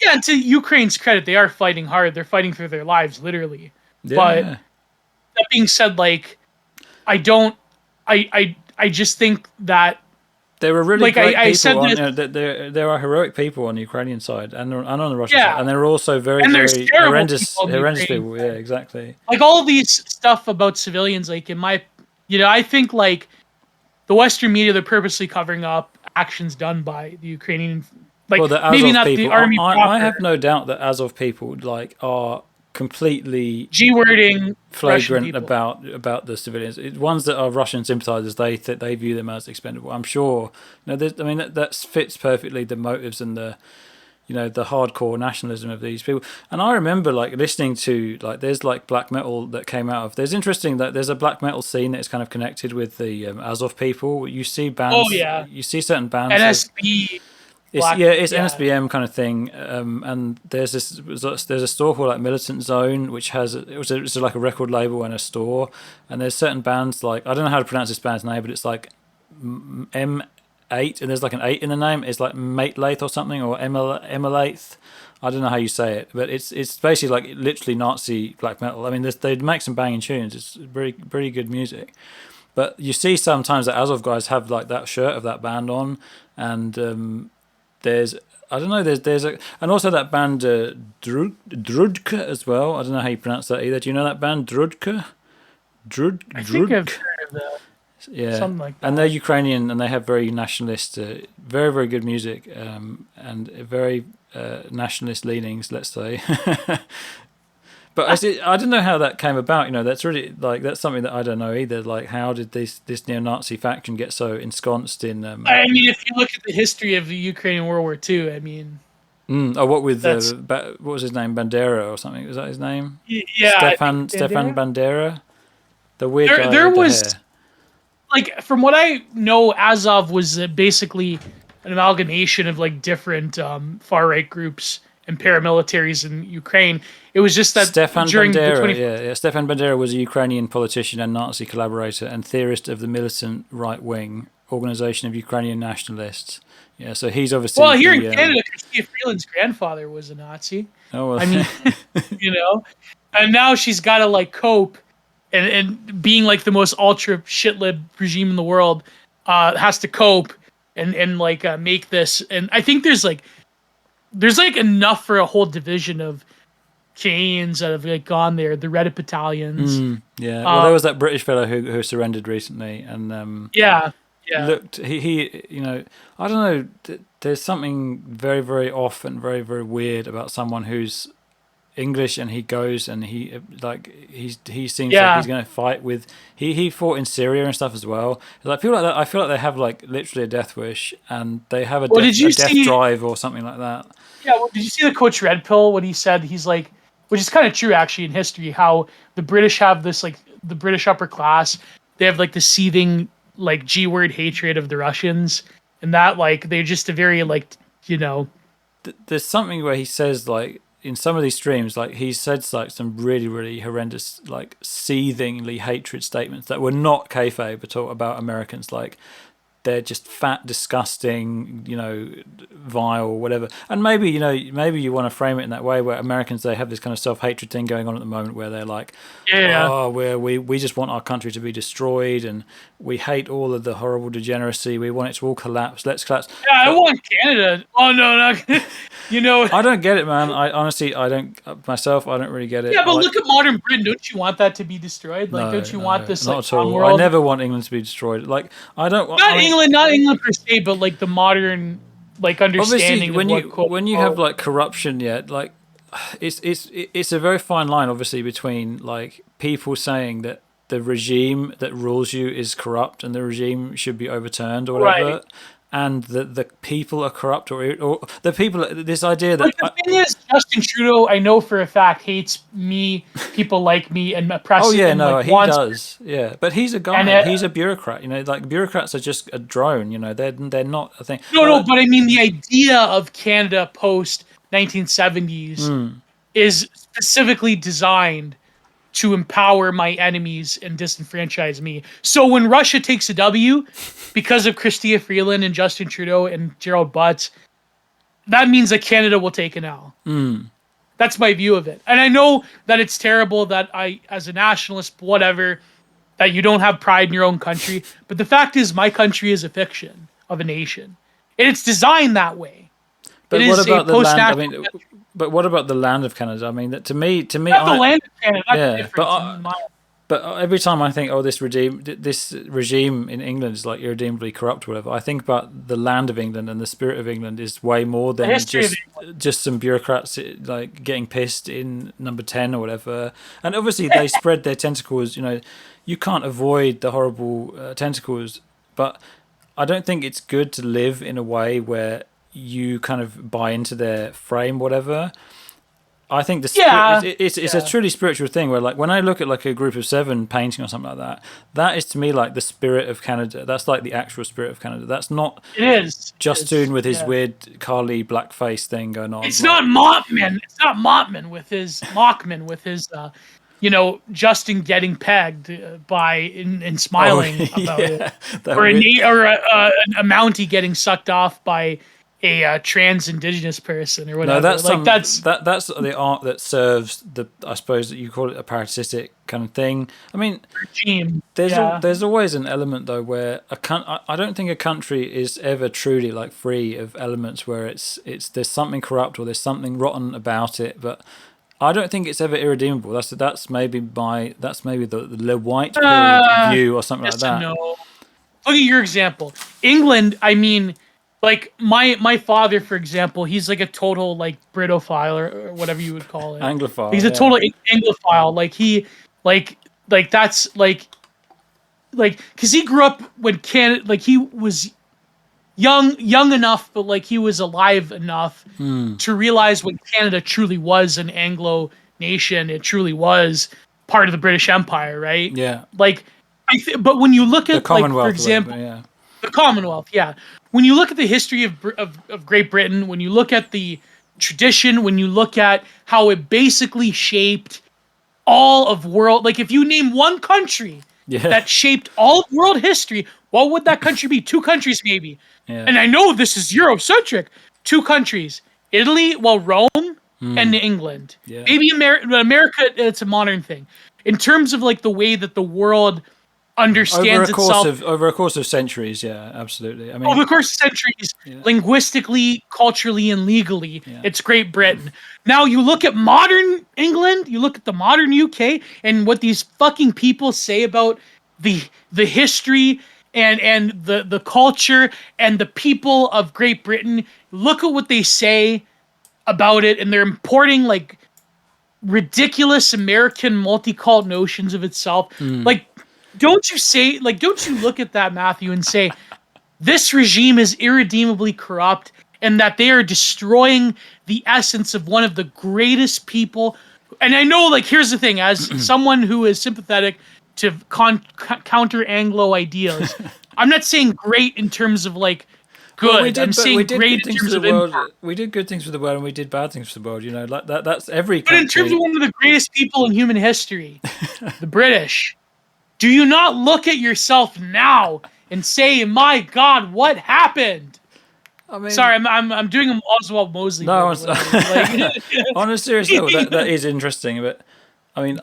Yeah, and to Ukraine's credit, they are fighting hard. They're fighting for their lives, literally. Yeah, But yeah. that being said, like, I just think that There are really like great I said people. this, There are heroic people on the Ukrainian side and on the Russian yeah, side, and there are also very and there's very terrible horrendous people on the horrendous Ukrainian people. side. Yeah, exactly. Like all these stuff about civilians, like in my, I think like the Western media, they're purposely covering up actions done by the Ukrainian, like Well, the maybe Azov not people, the army proper. I have no doubt that Azov people like are completely G-wording Russian flagrant people. about the civilians. Ones that are Russian sympathizers, they view them as expendable. I'm sure. That fits perfectly the motives and the the hardcore nationalism of these people. And I remember like listening to like there's like black metal that came out of. There's interesting that there's a black metal scene that's kind of connected with the Azov people. You see bands. Oh yeah, You see certain bands. NSB. It's NSBM kind of thing, and there's a store called like Militant Zone, which has it's like a record label and a store, and there's certain bands like I don't know how to pronounce this band's name, but it's like M8, and there's like an 8 in the name. It's like Matelath or something, or Emelath. I don't know how you say it, but it's basically like literally Nazi black metal. I mean, they make some banging tunes. It's pretty good music. But you see sometimes that Azov guys have like that shirt of that band on, and there's and also that band Drudka as well. I don't know how you pronounce that either. Do you know that band Drudka? I think I've heard of that. Yeah, something like that. And they're Ukrainian, and they have very nationalist, very very good music, and very nationalist leanings, let's say. But I don't know how that came about. That's really like that's something that I don't know either. Like, how did this neo-Nazi faction get so ensconced in? I mean, if you look at the history of the Ukrainian World War II, I mean, what with what was his name, Bandera or something? Was that his name? Yeah, Stefan Bandera, the weird guy. There with the was, hair. like, from what I know, Azov was basically an amalgamation of like different far right groups and paramilitaries in Ukraine. It was just that Stefan during Bandera, Stefan Bandera was a Ukrainian politician and Nazi collaborator and theorist of the militant right-wing Organization of Ukrainian Nationalists. Yeah, so he's obviously... Well, here in Canada, Chrystia Freeland's grandfather was a Nazi. Oh, well. I mean, and now she's got to like cope and being like the most ultra shitlib regime in the world, has to cope and like make this. And I think there's like enough for a whole division of Canadians that have like gone there, the Reddit battalions. Yeah, well, there was that British fellow who surrendered recently, and yeah, looked he I don't know. There's something very very off and very very weird about someone who's English and he goes and he seems like he's going to fight with. He fought in Syria and stuff as well. Like people like that, I feel like they have like literally a death wish and they have a death drive or something like that. Yeah, well, did you see the Coach Red Pill when he said he's like, which is kind of true actually in history, how the British have this like the British upper class, they have like the seething like G-word hatred of the Russians, and that like they're just a very like There's something where he says like in some of these streams, like he said like some really really horrendous like seethingly hatred statements that were not kayfabe at all about Americans, like. They're just fat, disgusting, vile, whatever. And maybe you want to frame it in that way, where Americans, they have this kind of self-hatred thing going on at the moment, where they're like, we just want our country to be destroyed, and we hate all of the horrible degeneracy. We want it to all collapse. Let's collapse. Yeah, I want Canada. Oh no, not. I don't get it, man. I honestly, I don't myself. I don't really get it. Yeah, but look at modern Britain. Don't you want that to be destroyed? Like, don't you want this? Not like, at all. world? I never want England to be destroyed. Like, I don't. Not England per se, but like the modern, like understanding. Obviously, when you have like corruption, like it's a very fine line, obviously, between like people saying that the regime that rules you is corrupt and the regime should be overturned or whatever, Right. and that the people are corrupt, or the people. This idea that Like the thing is, Justin Trudeau, I know for a fact, hates me, people like me, and oh oppressive, yeah, and no, like he wants. does, yeah, but he's a And guy. He's a bureaucrat. Like bureaucrats are just a drone. They're not a thing. no, but I mean the idea of Canada post 1970s is specifically designed to empower my enemies and disenfranchise me. So when Russia takes a W because of Chrystia Freeland and Justin Trudeau and Gerald Butts, that means that Canada will take an L. That's my view of it. And I know that it's terrible that I, as a nationalist, whatever, that you don't have pride in your own country. But the fact is, my country is a fiction of a nation. And it's designed that way. But It what is about a the land? I post-national mean, but what about the land of Canada? I mean, that to me, the land of Canada. That's yeah, different. but every time I think, oh, this regime in England is like irredeemably corrupt, or whatever, I think about the land of England, and the spirit of England is way more than just some bureaucrats like getting pissed in number 10 or whatever. And obviously they spread their tentacles. You can't avoid the horrible tentacles, but I don't think it's good to live in a way where you kind of buy into their frame, whatever. I think it's a truly spiritual thing where, like, when I look at like a Group of Seven painting or something like that, that is to me like the spirit of Canada. That's like the actual spirit of Canada. That's not Justin with his weird Carly blackface thing going on. It's not Mockman. It's not Mockman with his Justin getting pegged by and smiling about it, or a Mountie getting sucked off by a trans indigenous person or whatever. No, that's the art that serves I suppose that you call it a parasitic kind of thing. I mean, regime. There's always an element though where I don't think a country is ever truly like free of elements where it's there's something corrupt or there's something rotten about it, but I don't think it's ever irredeemable. That's maybe the white pill view or something like that. No. Look at your example. England, I mean, like my father, for example, he's like a total like Britophile or whatever you would call it. Anglophile. He's a total Anglophile. Like he that's like because he grew up when Canada, like he was young enough, but like he was alive enough to realize when Canada truly was an Anglo nation. It truly was part of the British Empire, right? Yeah. Like, but when you look at, like, for whatever, example, yeah. the Commonwealth, yeah. When you look at the history of Great Britain, when you look at the tradition, when you look at how it basically shaped all of world, like if you name one country that shaped all of world history, what would that country be? Two countries, maybe. Yeah. And I know this is Eurocentric. Two countries: Italy, Rome, and England. Yeah. Maybe America. It's a modern thing. In terms of like the way that the world understands itself over a course of centuries, yeah, absolutely. I mean, over the course of centuries, linguistically, culturally, and legally, it's Great Britain. Now you look at modern England, you look at the modern UK, and what these fucking people say about the history and the culture and the people of Great Britain. Look at what they say about it, and they're importing like ridiculous American multicult notions of itself. Like, don't you look at that, Matthew, and say, this regime is irredeemably corrupt and that they are destroying the essence of one of the greatest people. And I know, like, here's the thing, as someone who is sympathetic to counter Anglo ideas, I'm not saying great in terms of, like, good. I'm saying great in terms of impact. We did good things for the world and we did bad things for the world, like that. That's every country. But in terms of one of the greatest people in human history, the British, do you not look at yourself now and say, "My God, what happened"? I mean, sorry, I'm doing an Oswald Mosley. No, on a serious level, that is interesting. But I mean,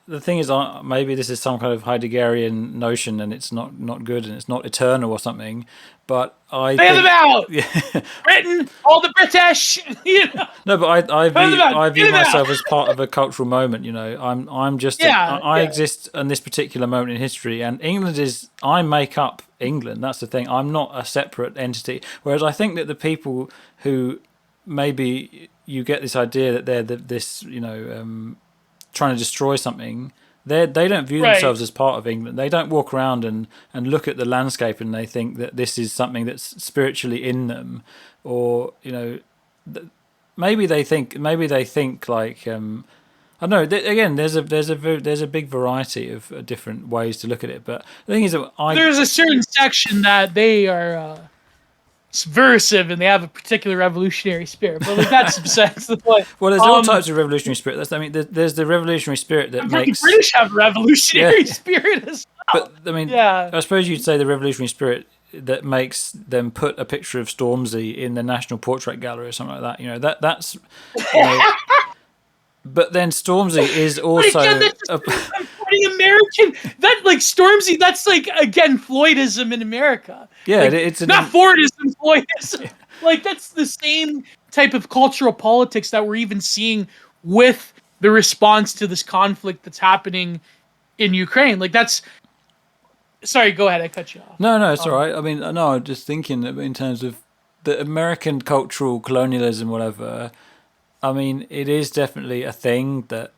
the thing is, maybe this is some kind of Heideggerian notion, and it's not good, and it's not eternal or something. But I think them out. Britain, all the British. No, but I view myself as part of a cultural moment. I'm just I exist in this particular moment in history, and England is. I make up England. That's the thing. I'm not a separate entity. Whereas I think that the people who maybe you get this idea that they're this, trying to destroy something. They don't view Right. themselves as part of England. They don't walk around and look at the landscape and they think that this is something that's spiritually in them, or maybe they think like I don't know. Again, there's a big variety of different ways to look at it. But the thing is that There's a certain section that they are subversive and they have a particular revolutionary spirit, but like that's besides the point. well, there's all types of revolutionary spirit. There's the revolutionary spirit that makes the British have revolutionary spirit as well. But Yeah. I suppose you'd say the revolutionary spirit that makes them put a picture of Stormzy in the National Portrait Gallery or something like that. That's. But then Stormzy is also American. That like Stormzy. That's like again Floydism in America. Yeah, like, it's not Fordism, Floydism. Like that's the same type of cultural politics that we're even seeing with the response to this conflict that's happening in Ukraine. Like that's. Sorry, go ahead. I cut you off. No, it's all right. I mean, no, I'm just thinking in terms of the American cultural colonialism, whatever. I mean, it is definitely a thing that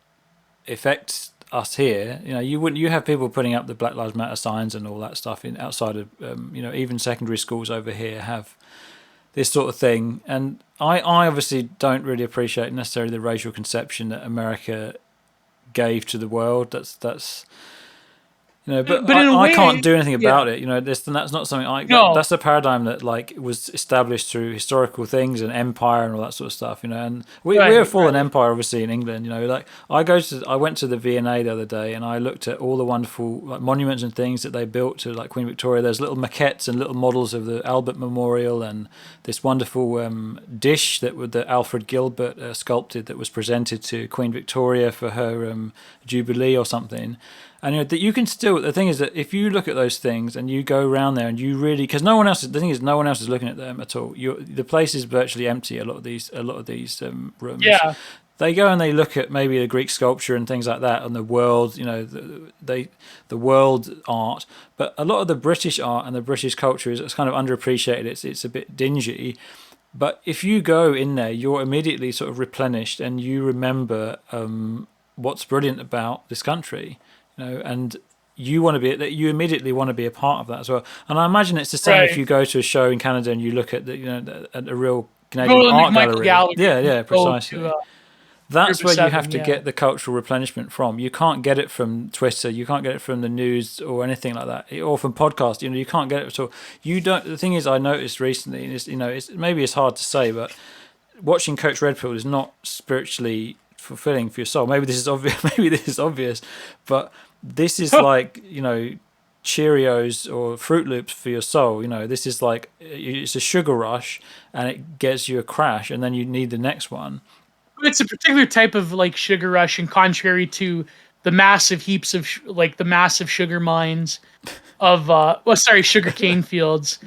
affects us here. You have people putting up the Black Lives Matter signs and all that stuff outside of even secondary schools over here have this sort of thing. And I obviously don't really appreciate necessarily the racial conception that America gave to the world. That's but in a way, I can't do anything about it. That's not something that's a paradigm that was established through historical things and empire and all that sort of stuff. And we're a fallen empire, obviously, in England. I went to the V&A the other day and I looked at all the wonderful monuments and things that they built to Queen Victoria. There's little maquettes and little models of the Albert Memorial and this wonderful dish that Alfred Gilbert sculpted that was presented to Queen Victoria for her jubilee or something. And that you can still. The thing is that if you look at those things and you go around there and you really, because no one else. The thing is, no one else is looking at them at all. The place is virtually empty. A lot of these rooms. Yeah. They go and they look at maybe the Greek sculpture and things like that, and the world. The world art. But a lot of the British art and the British culture is kind of underappreciated. It's a bit dingy. But if you go in there, you're immediately sort of replenished, and you remember what's brilliant about this country. And you immediately want to be a part of that as well. And I imagine it's the same if you go to a show in Canada and you look at at a real Canadian art gallery. Yeah, precisely. That's where you have to get the cultural replenishment from. You can't get it from Twitter. You can't get it from the news or anything like that, or from podcasts. You can't get it at all. You don't. The thing is, I noticed recently, and maybe it's hard to say, but watching Coach Red Pill is not spiritually fulfilling for your soul. Maybe this is obvious, but this is Cheerios or Fruit Loops for your soul. This is it's a sugar rush and it gets you a crash, and then you need the next one. It's a particular type of sugar rush, and contrary to the massive heaps of the massive sugar mines of sugar cane fields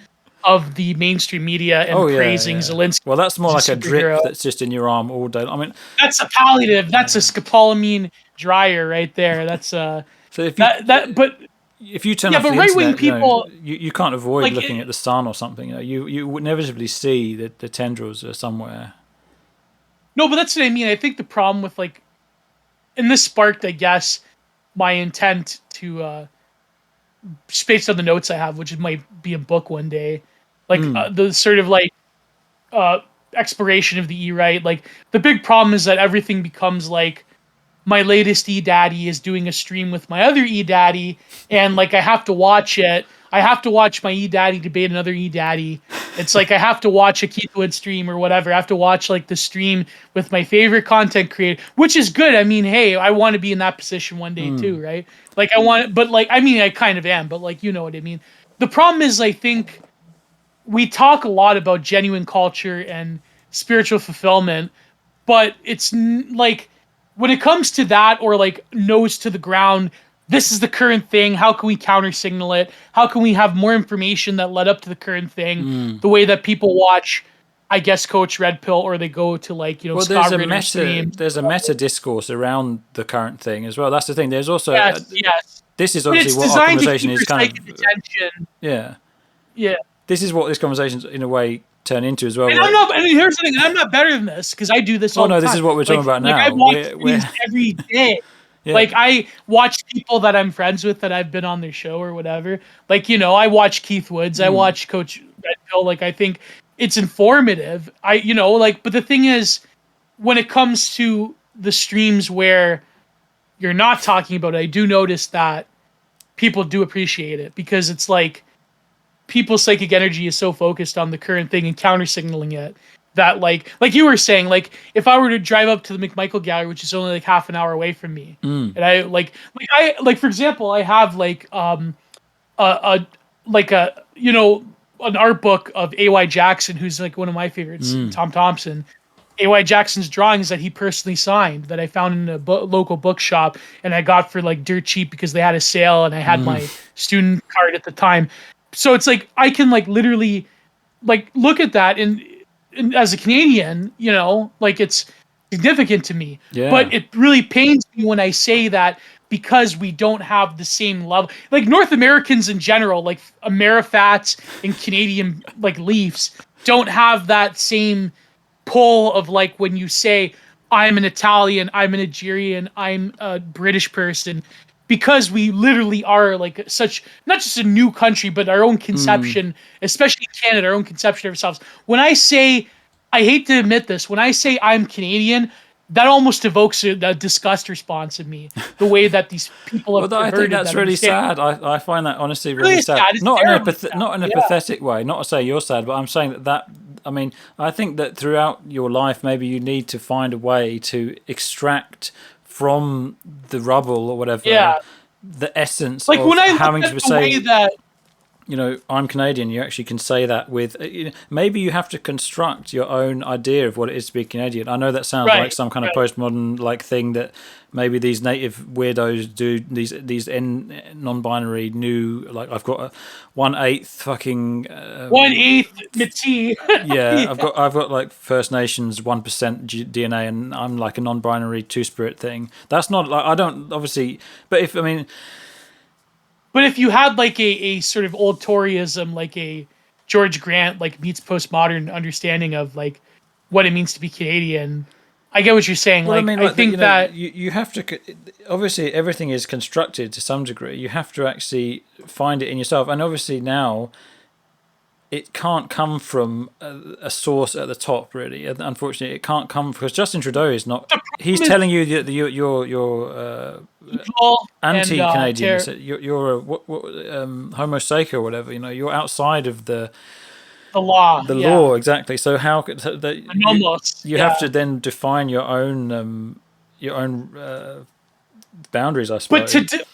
of the mainstream media and praising Zelensky. Well, that's more like a drip that's just in your arm all day. I mean, that's a palliative. That's a scopolamine dryer right there. That's so if you turn off the right-wing internet, people, you can't avoid looking at the sun or something. You would inevitably see that the tendrils are somewhere. No, but that's what I mean. I think the problem with and this sparked, I guess, my intent to. Just based on the notes I have, which might be a book one day, the sort of exploration of the E-right. The big problem is that everything becomes my latest E-daddy is doing a stream with my other E-daddy, and I have to watch it. I have to watch my E-daddy debate another E-daddy. It's I have to watch a Keith Wood stream or whatever. I have to watch the stream with my favorite content creator, which is good. I mean, hey, I want to be in that position one day too, right? I want, but I mean, I kind of am, but you know what I mean? The problem is, I think we talk a lot about genuine culture and spiritual fulfillment, but it's when it comes to that, or nose to the ground, this is the current thing. How can we counter signal it? How can we have more information that led up to the current thing? The way that people watch, I guess, Coach Red Pill, or they go to Scott Ritter's stream. There's a meta discourse around the current thing as well. That's the thing. There's also yes. This is obviously what our conversation is kind of. Attention. Yeah. Yeah. this is what this conversation's in a way turn into as well. And I'm not. And here's the thing. I'm not better than this because I do this all the time. This is what we're talking about now. I watch streams every day. Yeah. Like I watch people that I'm friends with that I've been on their show or whatever. Like, I watch Keith Woods. I watch Coach Red Pill. Like, I think it's informative. But the thing is, when it comes to the streams where you're not talking about it, I do notice that people do appreciate it because it's like people's psychic energy is so focused on the current thing and counter signaling it that like you were saying, like if I were to drive up to the McMichael Gallery, which is only like half an hour away from me, and I for example, I have like an art book of A.Y. Jackson, who's like one of my favorites, Tom Thompson. A.Y. Jackson's drawings that he personally signed that I found in a local bookshop and I got for like dirt cheap because they had a sale and I had my student card at the time. So it's like I can like literally like look at that and as a Canadian, like it's significant to me. Yeah. But it really pains me when I say that because we don't have the same level. Like North Americans in general, like Amerifats and Canadian like Leafs don't have that same pull of like when you say I'm an Italian, I'm a Nigerian, I'm a British person, because we literally are like such, not just a new country, but our own conception, especially in Canada, our own conception of ourselves. When I say, I hate to admit this, when I say I'm Canadian, that almost evokes a disgust response in me. The way that these people have I think that's really sad. I find that honestly really sad. Not in a pathetic way. Not to say you're sad, but I'm saying that I mean, I think that throughout your life, maybe you need to find a way to extract from the rubble or whatever the essence like of when I having to say that. I'm Canadian. You actually can say that with maybe you have to construct your own idea of what it is to be Canadian. I know that sounds like some kind of postmodern like thing that maybe these native weirdos do. These non-binary new, like I've got a 1/8 fucking 1/8 Métis. yeah, I've got like First Nations 1% DNA, and I'm like a non-binary two-spirit thing. That's not like I don't obviously, but But if you had like a sort of old Toryism, like a George Grant, like meets postmodern understanding of like what it means to be Canadian, I get what you're saying. Well, like, I think that you have to, obviously everything is constructed to some degree. You have to actually find it in yourself. And obviously now it can't come from a source at the top, really. Unfortunately, it can't come because Justin Trudeau is not. He's telling you that you're anti-Canadian. You're a Homo sapien or whatever. You're outside of the law. The law, exactly. So how could you have to then define your own boundaries, I suppose. But to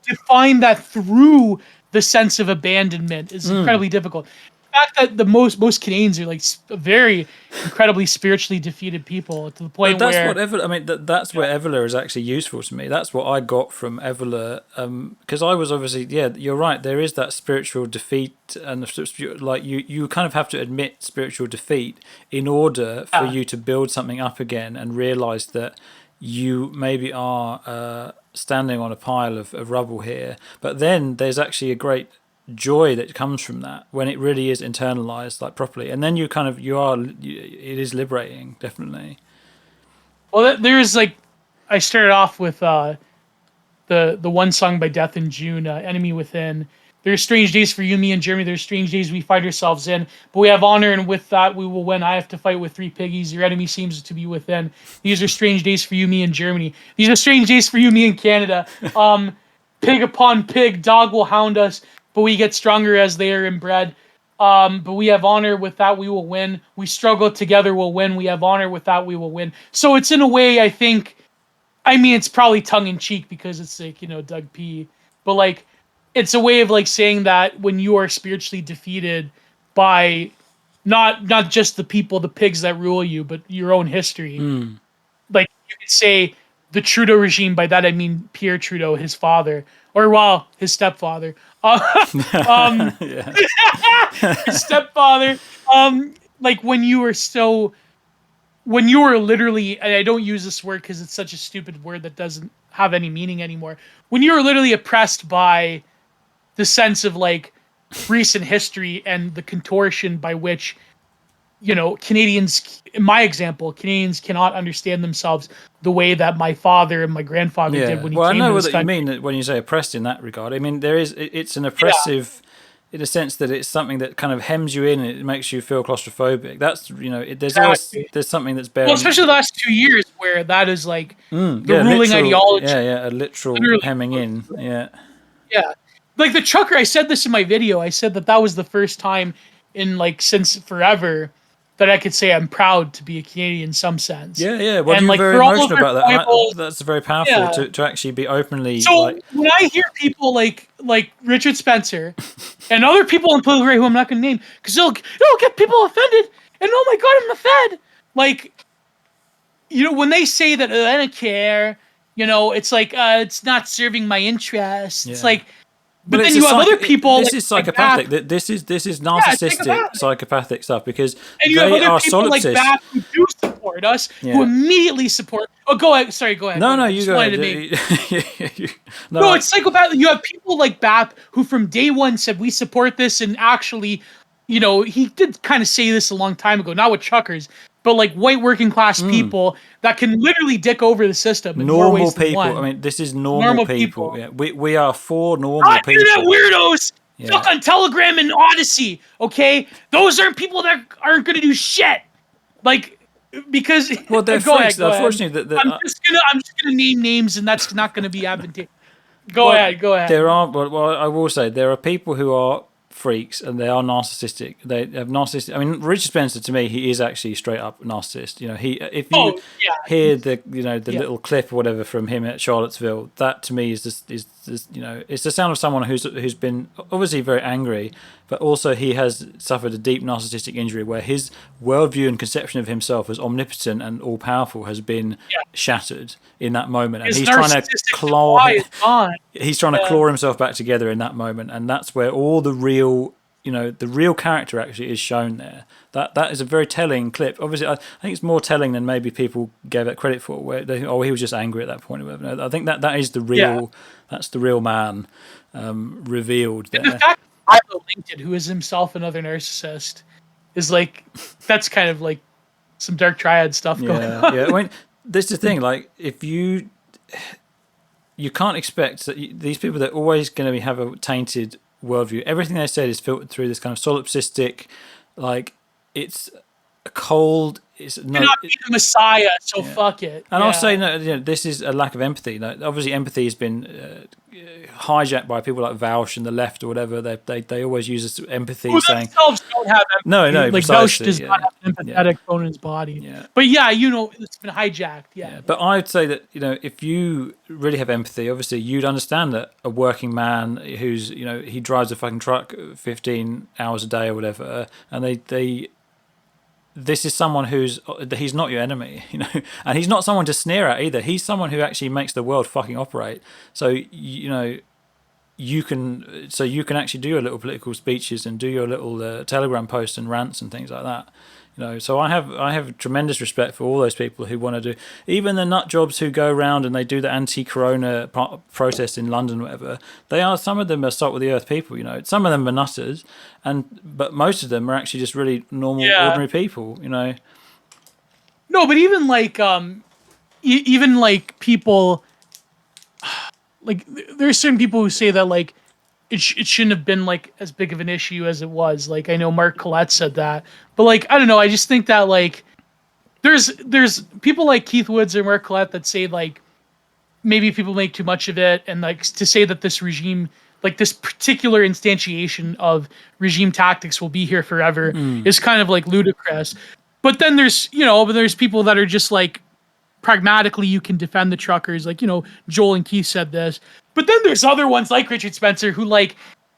define that through the sense of abandonment is incredibly difficult. The fact that most Canadians are like very incredibly spiritually defeated people to the point where that's where Evola is actually useful to me. That's what I got from Evola, because I was obviously you're right. There is that spiritual defeat, and like you kind of have to admit spiritual defeat in order for you to build something up again and realize that you maybe are standing on a pile of rubble here, but then there's actually a great joy that comes from that when it really is internalized like properly, and then it is liberating, definitely. Well, there's like I started off with the one song by Death in June, Enemy Within. There's strange days for you, me, and Jeremy. There's strange days we find ourselves in, but we have honor, and with that we will win. I have to fight with 3 piggies. Your enemy seems to be within. These are strange days for you, me, and Germany. These are strange days for you, me, and Canada. Pig upon pig, dog will hound us, but we get stronger as they are inbred. But we have honor, with that we will win. We struggle together, we'll win. We have honor, with that we will win. So it's in a way, I think, it's probably tongue-in-cheek because it's like, Doug P. But like, it's a way of like saying that when you are spiritually defeated by not just the people, the pigs that rule you, but your own history. Like you could say the Trudeau regime, by that I mean Pierre Trudeau, his father, or his stepfather. His stepfather. Like when you were literally, and I don't use this word because it's such a stupid word that doesn't have any meaning anymore. When you were literally oppressed by the sense of like recent history and the contortion by which, Canadians, in my example, Canadians cannot understand themselves the way that my father and my grandfather did when he came to this country. Well, I know what you mean when you say oppressed in that regard. I mean, it's an oppressive in a sense that it's something that kind of hems you in and it makes you feel claustrophobic. That's, there's something that's bearing... Well, especially the last 2 years where that is like the ruling literal, ideology. Yeah, a literal hemming in, yeah. Yeah. Like the trucker, I said this in my video, I said that was the first time in since forever that I could say I'm proud to be a Canadian in some sense. Yeah. Well, you're very emotional about that. That's very powerful to actually be openly. So when I hear people like Richard Spencer and other people in political who I'm not going to name, because it'll get people offended, and oh my god, I'm offended. When they say that I don't care, it's like it's not serving my interests. Yeah. It's like. But then you have other people. This is psychopathic. This is narcissistic, psychopathic stuff because and you have other people like that who do support us, who immediately support. Oh, go ahead. Sorry, go ahead. No, you go ahead. No, it's psychopathic. You have people like BAP who, from day one, said we support this, and actually, he did kind of say this a long time ago. Not with truckers, but like white working class people that can literally dick over the system. Normal people. I mean, this is normal people. Yeah, we are for normal people. Internet weirdos. Stuck on Telegram and Odyssey. Okay, those aren't people that aren't going to do shit. Because they're freaks. Unfortunately, I'm just gonna name names, and that's not going to be advantageous. Go ahead. There are, well, I will say there are people who are freaks and they are narcissistic. They have narcissistic. I mean, Richard Spencer, to me, he is actually straight up narcissist. If you hear the little clip or whatever from him at Charlottesville, that to me is it's the sound of someone who's been obviously very angry, but also he has suffered a deep narcissistic injury where his worldview and conception of himself as omnipotent and all powerful has been shattered in that moment, and he's trying to claw. He's trying to claw himself back together in that moment, and that's where all the real character actually is shown there. That is a very telling clip. Obviously, I think it's more telling than maybe people gave it credit for. Where he was just angry at that point or whatever. No, I think that is the real. That's the real man revealed there. And the fact that Milo Lincoln, who is himself another narcissist, is that's kind of like some dark triad stuff going on. Yeah, I mean, this is the thing. Like, if you can't expect that these people that are always going to have a tainted worldview. Everything they said is filtered through this kind of solipsistic, it's a cold. It's not be the Messiah, so fuck it. And I'll say this is a lack of empathy. Obviously, empathy has been hijacked by people like Vaush and the left or whatever. They always use this empathy, saying themselves don't have empathy. No, like Vaush does not have an empathetic bone in his body. Yeah. But it's been hijacked. Yeah. But I'd say that if you really have empathy, obviously you'd understand that a working man who's he drives a fucking truck 15 hours a day or whatever, and this is someone he's not your enemy, and he's not someone to sneer at either. He's someone who actually makes the world fucking operate. So you can actually do your little political speeches and do your little Telegram posts and rants and things like that. So I have tremendous respect for all those people who want to do, even the nut jobs who go around and they do the anti-corona protest in London, whatever. Some of them are salt with the earth people. Some of them are nutters, but most of them are actually just really normal, ordinary people. No, but even people, there's certain people who say that it shouldn't have been as big of an issue as it was. I know Mark Collette said that, but I don't know. I just think that there's people like Keith Woods or Mark Collette that say maybe people make too much of it, and to say that this regime, this particular instantiation of regime tactics will be here forever is kind of ludicrous. But then there's people that are just pragmatically you can defend the truckers, Joel and Keith said this. But then there's other ones like Richard Spencer who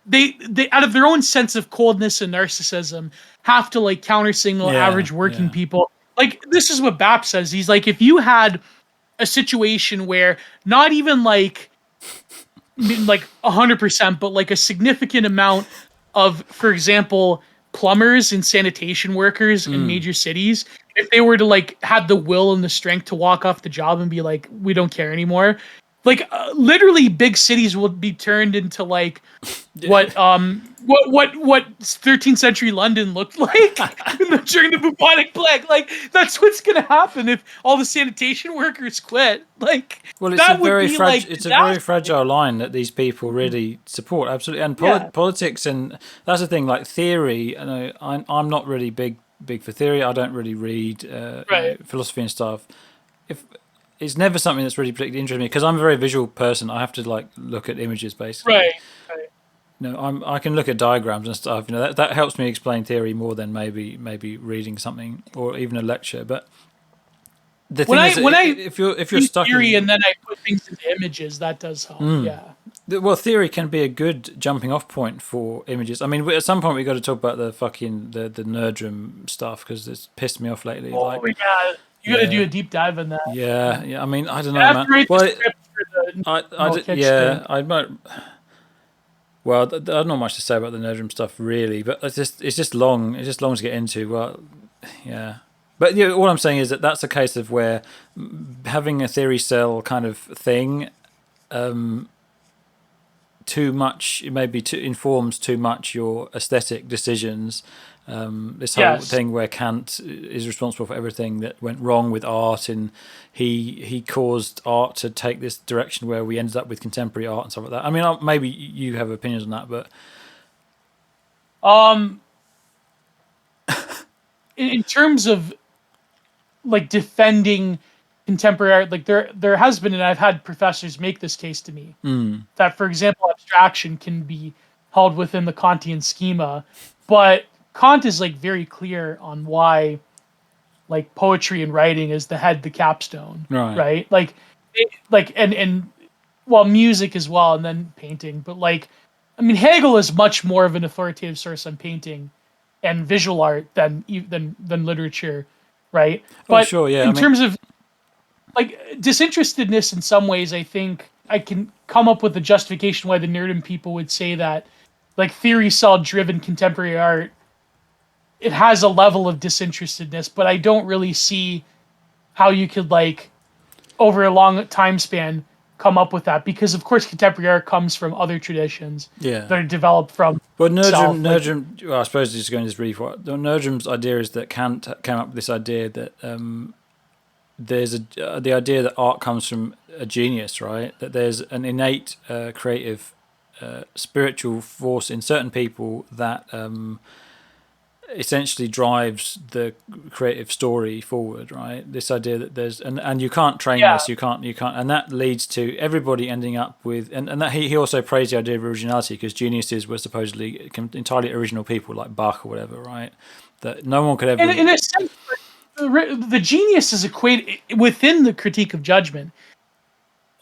they out of their own sense of coldness and narcissism have to countersignal average working people. This is what BAP says. He's if you had a situation where not even 100%, but a significant amount of, for example, plumbers and sanitation workers in major cities, if they were to have the will and the strength to walk off the job and be we don't care anymore, like literally big cities will be turned into like what 13th century London looked like during the bubonic plague. Like that's what's gonna happen if all the sanitation workers quit. Like Well, it's a that would very be like it's a very disaster. fragile line that these people really support. Absolutely, and Yeah. politics, and that's the thing. Like theory, you know, I'm not really big for theory. I don't really read Right. philosophy and stuff. If it's never something that's really particularly interested me because I'm a very visual person. I have to like look at images basically. Right. Right. No, I can look at diagrams and stuff. You know, that helps me explain theory more than maybe reading something or even a lecture. But the thing is, When I if you're do stuck theory in and then I put things into images, that does help. Yeah. well, theory can be a good jumping off point for images. I mean, at some point we got to talk about the fucking the nerdrum stuff because it's pissed me off lately. Oh Like, my god. You got to do yeah, a deep dive in that. yeah. I mean, I don't I know, have man. to write the Well, script for the yeah, I might. Well, I've not much to say about the nerdrum stuff really, but it's just long. It's just long to get into. Well, yeah. But yeah, all I'm saying is that that's a case of where having a theory cell kind of thing, too much maybe informs too much your aesthetic decisions. This whole Yes. thing where Kant is responsible for everything that went wrong with art, and he caused art to take this direction where we ended up with contemporary art and stuff like that. I mean, maybe you have opinions on that, but Um, in terms of like defending contemporary art, like there has been, and I've had professors make this case to me that, for example, abstraction can be held within the Kantian schema, but Kant is like very clear on why like poetry and writing is the capstone, Right. Like, and well, music as well, and then painting. But like, I mean, Hegel is much more of an authoritative source on painting and visual art than literature, right? Oh, But sure, yeah. I in mean, terms of like disinterestedness, in some ways, I think I can come up with a justification why the nerdum people would say that, like theory cell driven contemporary art, it has a level of disinterestedness, but I don't really see how you could like over a long time span come up with that, because of course contemporary art comes from other traditions yeah. that are developed from Well, itself. Nerdrum. Well, I suppose just going this brief. Nerdrum's idea is that Kant came up with this idea that there's the idea that art comes from a genius, right? That there's an innate creative spiritual force in certain people that essentially drives the creative story forward, right? This idea that there's and you can't train this, you can't, and that leads to everybody ending up with and that he also praised the idea of originality, because geniuses were supposedly entirely original people like Bach or whatever, right? That no one could ever. And in a sense, the genius is equated within the critique of judgment.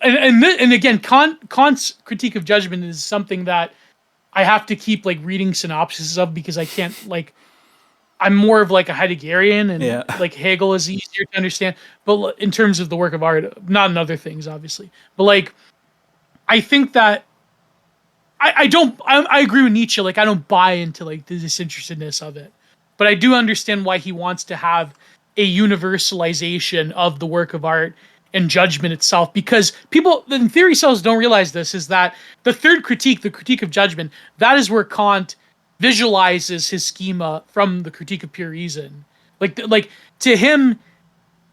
And again, Kant's critique of judgment is something that I have to keep like reading synopses of, because I can't like. I'm more of like a Heideggerian, and like Hegel is easier to understand. But in terms of the work of art, not in other things, obviously. But like, I think that I don't. I agree with Nietzsche. Like, I don't buy into like the disinterestedness of it, but I do understand why he wants to have a universalization of the work of art and judgment itself, because people in theory cells don't realize this, is that the third critique, the critique of judgment, that is where Kant visualizes his schema from the critique of pure reason. Like to him,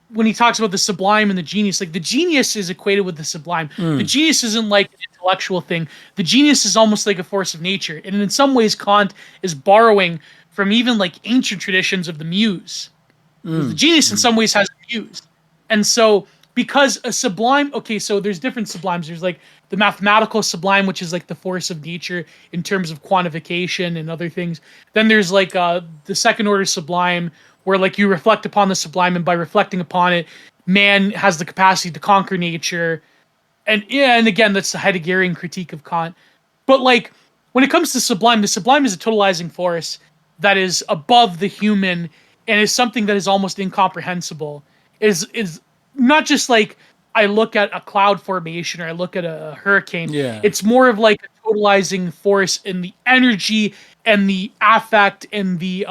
when he talks about the sublime and the genius, like the genius is equated with the sublime. The genius isn't like an intellectual thing. The genius is almost like a force of nature. And in some ways, Kant is borrowing from even like ancient traditions of the muse. The genius in some ways has a muse. And so because a sublime, okay, so there's different sublimes. There's like the mathematical sublime, which is like the force of nature in terms of quantification and other things. Then there's like the second order sublime, where like you reflect upon the sublime, and by reflecting upon it, man has the capacity to conquer nature. And yeah, and again, that's the Heideggerian critique of Kant. But like when it comes to sublime, the sublime is a totalizing force that is above the human and is something that is almost incomprehensible. Is not just like I look at a cloud formation or I look at a hurricane. Yeah. It's more of like a totalizing force in the energy and the affect and the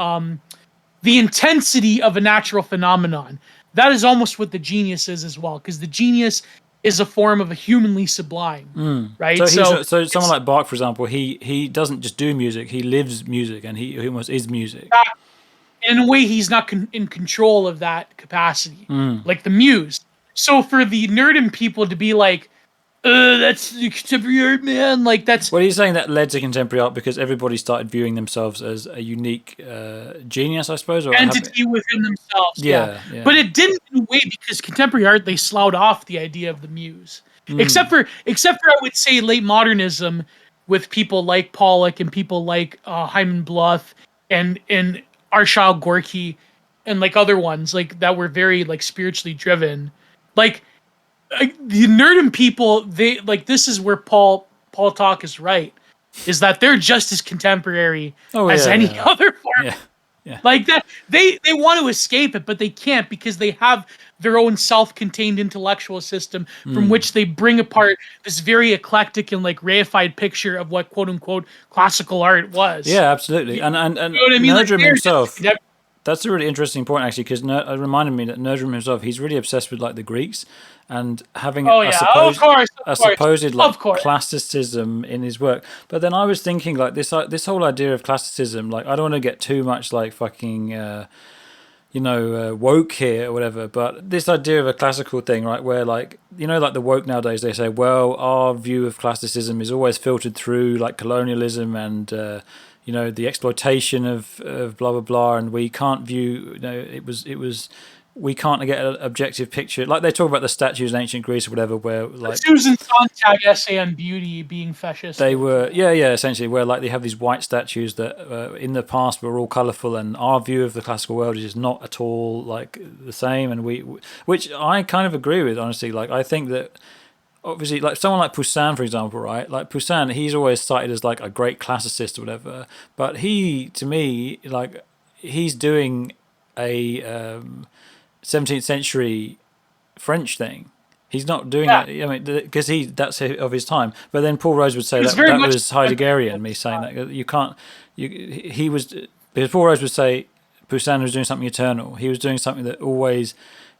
intensity of a natural phenomenon. That is almost what the genius is as well, because the genius is a form of a humanly sublime, right? So someone like Bach, for example, he doesn't just do music; he lives music, and he almost is music. In a way, he's not in control of that capacity, Mm. like the muse. So for the nerdum people to be like, that's contemporary art, man. Like that's. Well, he's saying that led to contemporary art because everybody started viewing themselves as a unique genius, I suppose, or Entity within themselves. Yeah. But it didn't in a way because contemporary art they sloughed off the idea of the muse. Except for I would say late modernism with people like Pollock and people like Hyman Bluth and Arshile Gorky and like other ones like that were very like spiritually driven. Like the nerdum people, they like this is where Paul Talk is right, is that they're just as contemporary as any other form. Yeah. Like that, they want to escape it, but they can't because they have their own self-contained intellectual system from which they bring apart this very eclectic and like reified picture of what quote unquote classical art was. Yeah, absolutely. And you know what I mean? Nerdrum like, himself. That's a really interesting point, actually, because it reminded me that Nerdrum himself, he's really obsessed with like the Greeks and having a supposed like classicism in his work. But then I was thinking like this whole idea of classicism, like I don't want to get too much like fucking woke here or whatever, but this idea of a classical thing, right, where like like the woke nowadays, they say, well, our view of classicism is always filtered through like colonialism and the exploitation of blah blah blah, and we can't view it was we can't get an objective picture. Like they talk about the statues in ancient Greece or whatever, where like Susan Sontag essay on beauty being fascist. They were essentially where like they have these white statues that in the past were all colourful, and our view of the classical world is just not at all like the same. And which I kind of agree with, honestly. Like I think that obviously, like someone like Poussin, for example, right? Like Poussin, he's always cited as like a great classicist or whatever, but he, to me, like he's doing a 17th century French thing. He's not doing that. I mean, because that's of his time. But then Paul Rose would say that was Heideggerian. Me saying that you can't. He was because Paul Rose would say Poussin was doing something eternal. He was doing something that always,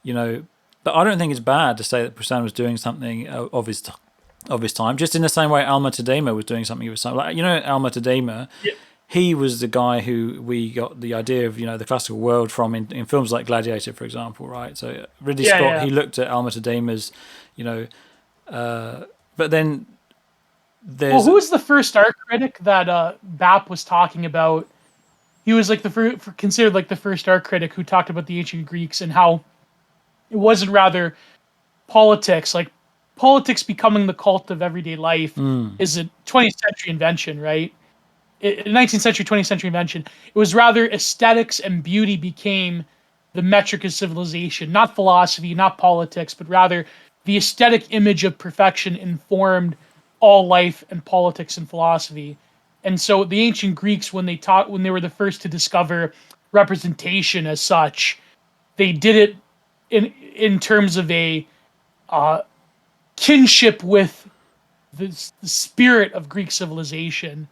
But I don't think it's bad to say that Poussin was doing something of his time. Just in the same way Alma Tadema was doing something of his time. Like Alma Tadema. Yeah. He was the guy who we got the idea of, the classical world from in films like Gladiator, for example, right? So Ridley Scott, he looked at Alma Tadema's, but then there's... Well, who was the first art critic that Bap was talking about? He was like considered like the first art critic who talked about the ancient Greeks and how it wasn't rather politics, like politics becoming the cult of everyday life is a 20th century invention, right? 19th century, 20th century invention. It was rather aesthetics and beauty became the metric of civilization, not philosophy, not politics, but rather the aesthetic image of perfection informed all life and politics and philosophy. And so the ancient Greeks, when they were the first to discover representation as such, they did it in terms of a kinship with the spirit of Greek civilization,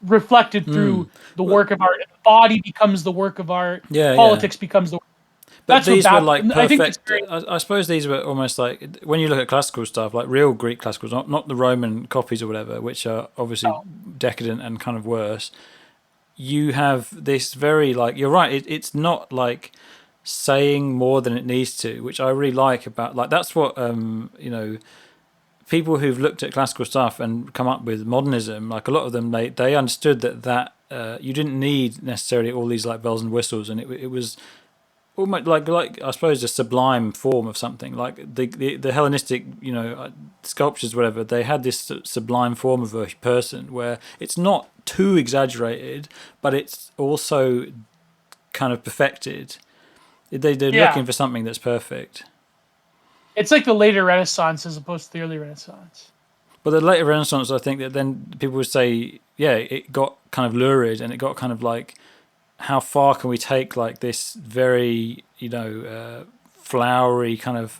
reflected through the work of art. The body becomes the work of art. Politics becomes the work. But these were like perfect. I suppose these were almost like when you look at classical stuff, like real Greek classicals, not the Roman copies or whatever, which are obviously decadent and kind of worse. You have this very like you're right. It's not like saying more than it needs to, which I really like about like that's what people who've looked at classical stuff and come up with modernism, like a lot of them, they understood that you didn't need necessarily all these like bells and whistles, and it was almost like I suppose a sublime form of something. Like the Hellenistic, sculptures, whatever, they had this sublime form of a person where it's not too exaggerated, but it's also kind of perfected. They're looking for something that's perfect. It's like the later Renaissance as opposed to the early Renaissance. But the later Renaissance, I think that then people would say, it got kind of lurid, and it got kind of like, how far can we take like this very, flowery kind of,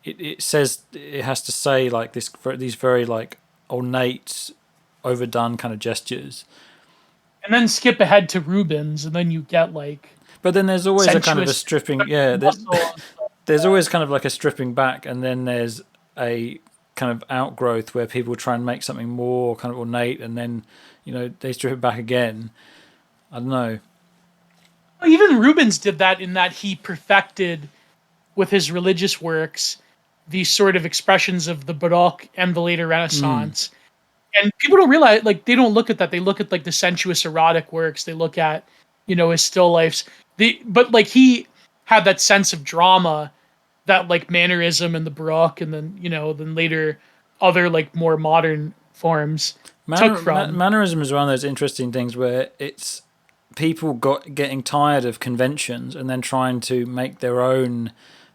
it says, it has to say like these very like ornate, overdone kind of gestures. And then skip ahead to Rubens, and then you get like... But then there's always a kind of a stripping, there's always kind of like a stripping back, and then there's a kind of outgrowth where people try and make something more kind of ornate, and then they strip it back again. I don't know. Even Rubens did that in that he perfected with his religious works these sort of expressions of the Baroque and the later Renaissance. And people don't realize, like, they don't look at that. They look at like the sensuous erotic works. They look at, his still lifes. But like he had that sense of drama that like mannerism and the Baroque and then, then later other like more modern forms took from. Mannerism is one of those interesting things where it's people getting tired of conventions and then trying to make their own,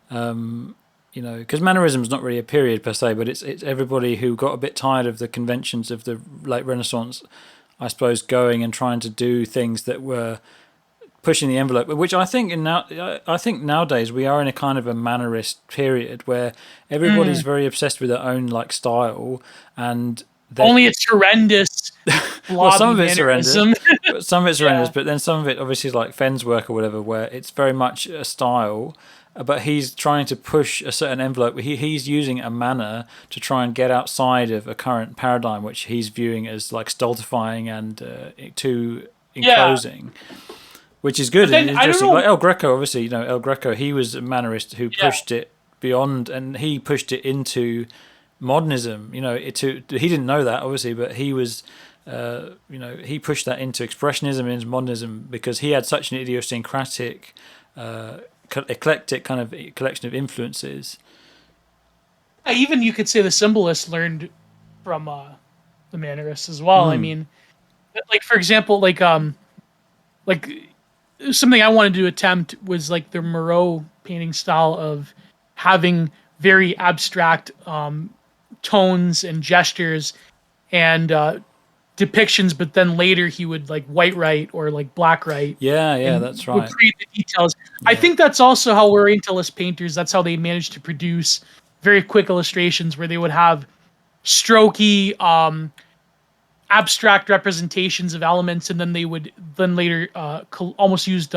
because mannerism is not really a period per se, but it's everybody who got a bit tired of the conventions of the late Renaissance, I suppose, going and trying to do things that were pushing the envelope, which I think nowadays we are in a kind of a mannerist period where everybody's very obsessed with their own like style, and only it's horrendous. Well, some of it's horrendous, but then some of it obviously is like Fenn's work or whatever, where it's very much a style, but he's trying to push a certain envelope. He's using a manner to try and get outside of a current paradigm, which he's viewing as like stultifying and too enclosing. Which is good and interesting. Like El Greco, obviously, El Greco, he was a mannerist who pushed it beyond, and he pushed it into modernism. He didn't know that, obviously, but he was, he pushed that into expressionism and into modernism because he had such an idiosyncratic, eclectic kind of collection of influences. Even you could say the symbolists learned from the mannerists as well. I mean, like for example, like something I wanted to attempt was like the Moreau painting style of having very abstract tones and gestures and depictions, but then later he would like white write or like black write. Yeah, that's right. Would create the details. Yeah. I think that's also how Orientalist painters, that's how they managed to produce very quick illustrations where they would have strokey, abstract representations of elements, and then they would then later almost used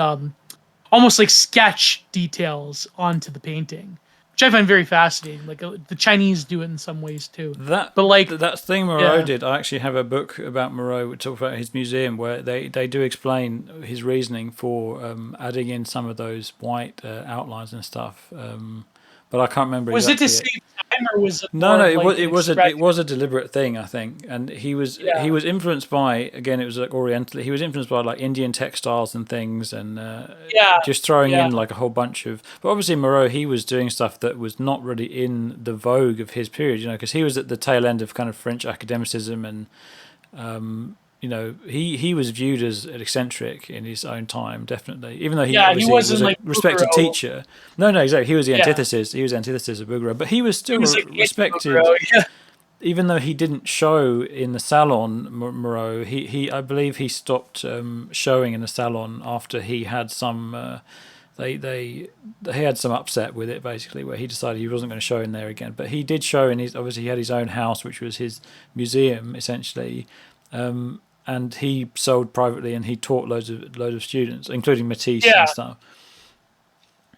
almost like sketch details onto the painting, which I find very fascinating. Like the Chinese do it in some ways too. That thing Moreau did. I actually have a book about Moreau, which talks about his museum, where they do explain his reasoning for adding in some of those white outlines and stuff. But I can't remember. Was it to save time, or was it? No. It was a deliberate thing, I think. And he was influenced by, again, it was like Oriental. He was influenced by like Indian textiles and things, and just throwing in like a whole bunch of. But obviously Moreau, he was doing stuff that was not really in the vogue of his period, because he was at the tail end of kind of French academicism, and he was viewed as an eccentric in his own time, definitely. Even though he was a respected teacher. No, exactly. He was the antithesis. He was the antithesis of Bouguereau, but he was still respected. Even though he didn't show in the salon, Moreau, I believe he stopped showing in the salon after he had some. He had some upset with it, basically, where he decided he wasn't going to show in there again. But he did show in his. Obviously, he had his own house, which was his museum, essentially. And he sold privately, and he taught loads of students, including Matisse and stuff.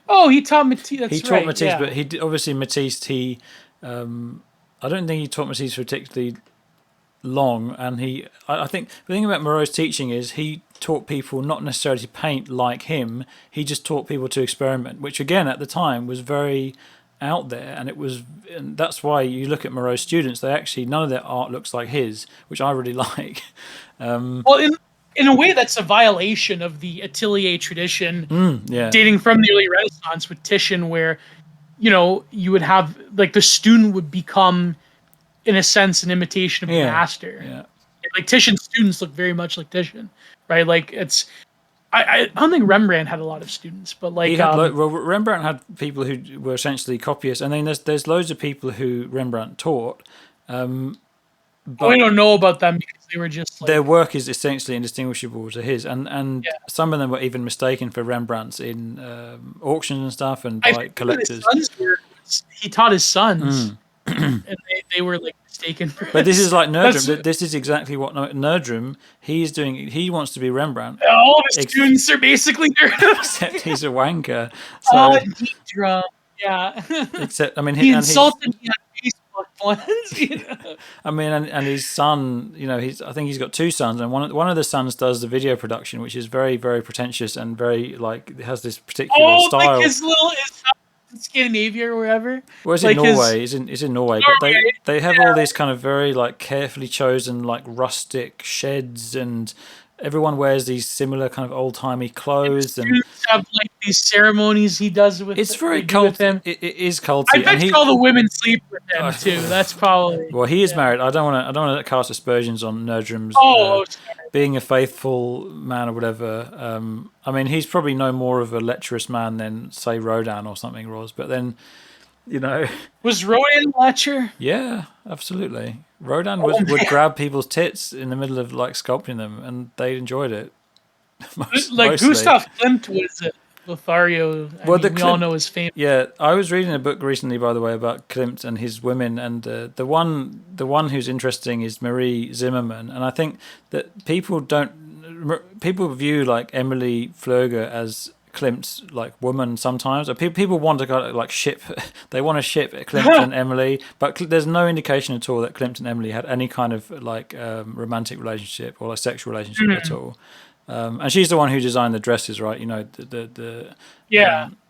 Oh, he taught Matisse. He taught Matisse, but he obviously Matisse. I don't think he taught Matisse for particularly long, and I think the thing about Moreau's teaching is he taught people not necessarily to paint like him. He just taught people to experiment, which again at the time was very out there, and that's why you look at Moreau's students, they actually, none of their art looks like his, which I really like. Well, in a way, that's a violation of the atelier tradition dating from the early Renaissance with Titian, where you would have like the student would become, in a sense, an imitation of the master. Like Titian's students look very much like Titian, right? Like it's I don't think Rembrandt had a lot of students, but like Rembrandt had people who were essentially copyists, and then there's loads of people who Rembrandt taught. But we don't know about them because they were just like, their work is essentially indistinguishable to his, and some of them were even mistaken for Rembrandt's in auctions and stuff, and by collectors. He taught his sons, and they were like mistaken for. But this is like Nerdrum. This is exactly what Nerdrum he's doing. He wants to be Rembrandt. All of his students are basically Nerdrum, except he's a wanker. So, Nerdrum, yeah. Except, I mean, he insulted me on Facebook ones. You know? I mean, and his son, I think he's got two sons, and one of the sons does the video production, which is very, very pretentious and very like has this particular style. Like his in Scandinavia or wherever. Well, it's like in Norway. It's in Norway, but they have all these kind of very like carefully chosen like rustic sheds, and everyone wears these similar kind of old timey clothes, and have like these ceremonies he does with. It's very culty. It is culty. I bet all the women sleep with him too. That's probably. Well, he is married. I don't want to cast aspersions on Nerdrum's being a faithful man or whatever. I mean, he's probably no more of a lecherous man than say Rodan or something, Roz. But then, was Rodan lecher? Yeah, absolutely. Rodan would grab people's tits in the middle of like sculpting them, and they enjoyed it. Mostly. Gustav Klimt was it. Lothario. We all know his fame. Yeah, I was reading a book recently, by the way, about Klimt and his women, and the one who's interesting is Marie Zimmermann, and I think that people view like Emily Flöger as Klimt's like woman sometimes. People want to go like ship. They want to ship Klimt and Emily, but there's no indication at all that Klimt and Emily had any kind of like romantic relationship or like sexual relationship at all. And she's the one who designed the dresses, right?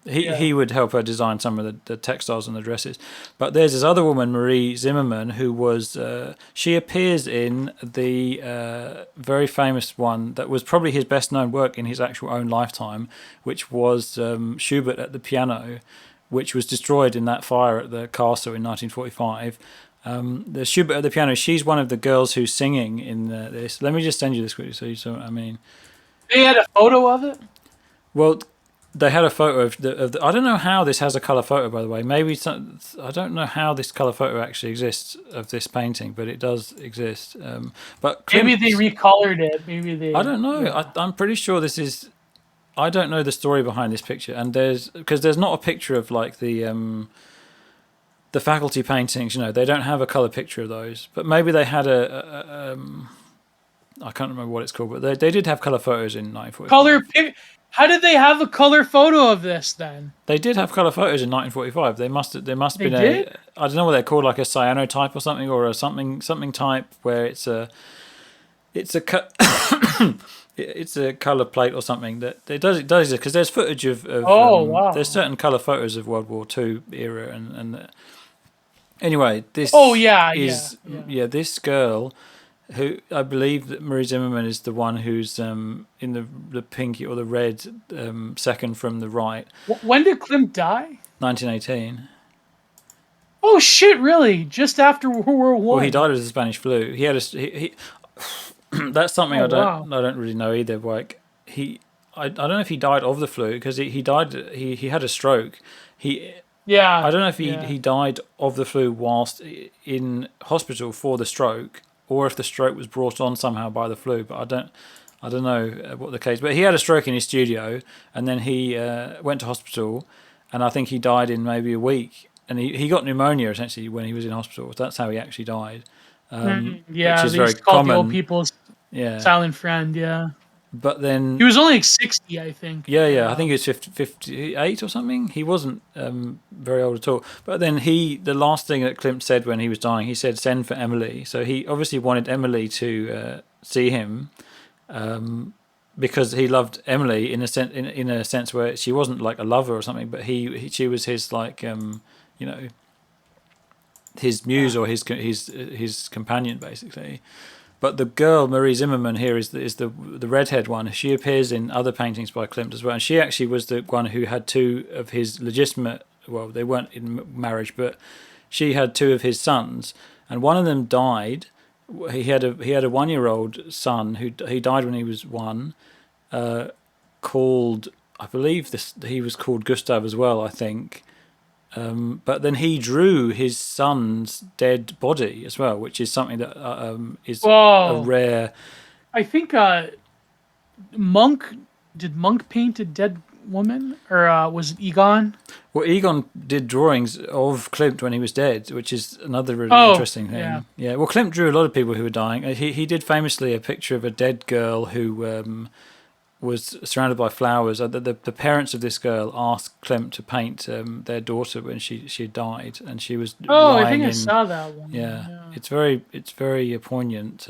He would help her design some of the textiles on the dresses. But there's this other woman, Marie Zimmermann, who was she appears in the very famous one that was probably his best known work in his actual own lifetime, which was Schubert at the piano, which was destroyed in that fire at the castle in 1945. The Schubert at the piano. She's one of the girls who's singing in this. Let me just send you this quickly so you see what I mean. They had a photo of it. Well, they had a photo of the. I don't know how this has a color photo. By the way, I don't know how this color photo actually exists of this painting, but it does exist. But maybe they recolored it. Maybe they. I don't know. Yeah. I'm pretty sure this is. I don't know the story behind this picture, and because there's not a picture of like the faculty paintings, they don't have a color picture of those. But maybe they had I can't remember what it's called, but they did have color photos in 1945. How did they have a color photo of this then? They did have color photos in 1945. There must have been I don't know what they're called, like a cyanotype or something, or a something type where it's a it's a color plate or something that it does because there's footage of wow. There's certain color photos of World War II era and anyway, this this girl who I believe that Marie Zimmermann is the one who's in the pinky or the red second from the right. When did Klimt die? 1918. Oh shit! Really? Just after World War I? Well, he died of the Spanish flu. He had he that's something I don't really know either. Like I don't know if he died of the flu because he died. He had a stroke. I don't know if he died of the flu whilst in hospital for the stroke, or if the stroke was brought on somehow by the flu. But I don't know what the case. But he had a stroke in his studio, and then he went to hospital, and I think he died in maybe a week. And he got pneumonia essentially when he was in hospital. That's how he actually died. Which is very common. The old people's silent friend. Yeah. But then he was only like 60, I think. Yeah. I think he was 58 or something. He wasn't very old at all. But then the last thing that Klimt said when he was dying, he said, "Send for Emily." So he obviously wanted Emily to see him because he loved Emily in a sense where she wasn't like a lover or something, but she was his like his muse or his companion basically. But the girl Marie Zimmermann here is the redhead one. She appears in other paintings by Klimt as well, and she actually was the one who had two of his legitimate. Well, they weren't in marriage, but she had two of his sons, and one of them died. He had a 1-year-old son who he died when he was 1. Called, I believe he was called Gustav as well, I think. But then he drew his son's dead body as well, which is something that is a rare. I think Monk paint a dead woman, or was it Egon? Well, Egon did drawings of Klimt when he was dead, which is another really interesting thing. Yeah. Well, Klimt drew a lot of people who were dying. He did famously a picture of a dead girl who was surrounded by flowers. The parents of this girl asked Klimt to paint their daughter when she died, and she was I lying think I in. saw that one. Yeah, it's very poignant.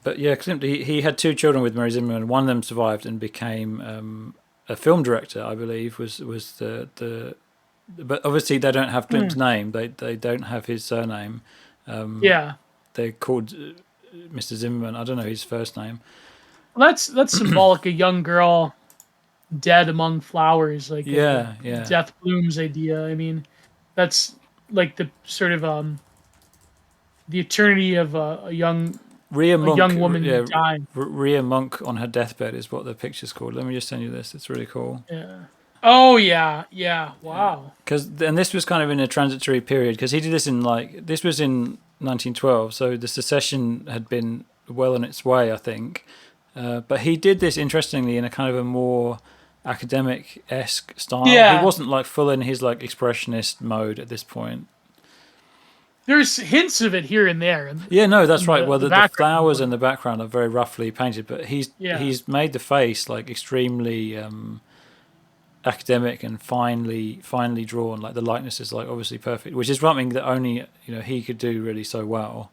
But yeah, Klimt, he had 2 children with Mary Zimmerman. One of them survived and became a film director, I believe. Was the but obviously they don't have Klimt's name. They don't have his surname. Yeah. They're called Mr. Zimmerman. I don't know his first name. Well, that's symbolic. A young girl dead among flowers, like Yeah. Death Bloom's idea. I mean, that's like the sort of the eternity of a young woman dying. Rhea Monk on her deathbed is what the picture's called. Let me just send you this. It's really cool. Yeah. Oh yeah. Wow. And this was kind of in a transitory period because he did this this was in 1912, so the secession had been well on its way, I think. But he did this interestingly in a kind of a more academic-esque style. Yeah. He wasn't like full in his like expressionist mode at this point. There's hints of it here and there. Yeah, no, that's right. Well, the flowers in the background are very roughly painted, but he's made the face like extremely academic and finely drawn. Like the likeness is like obviously perfect, which is something that only he could do really so well.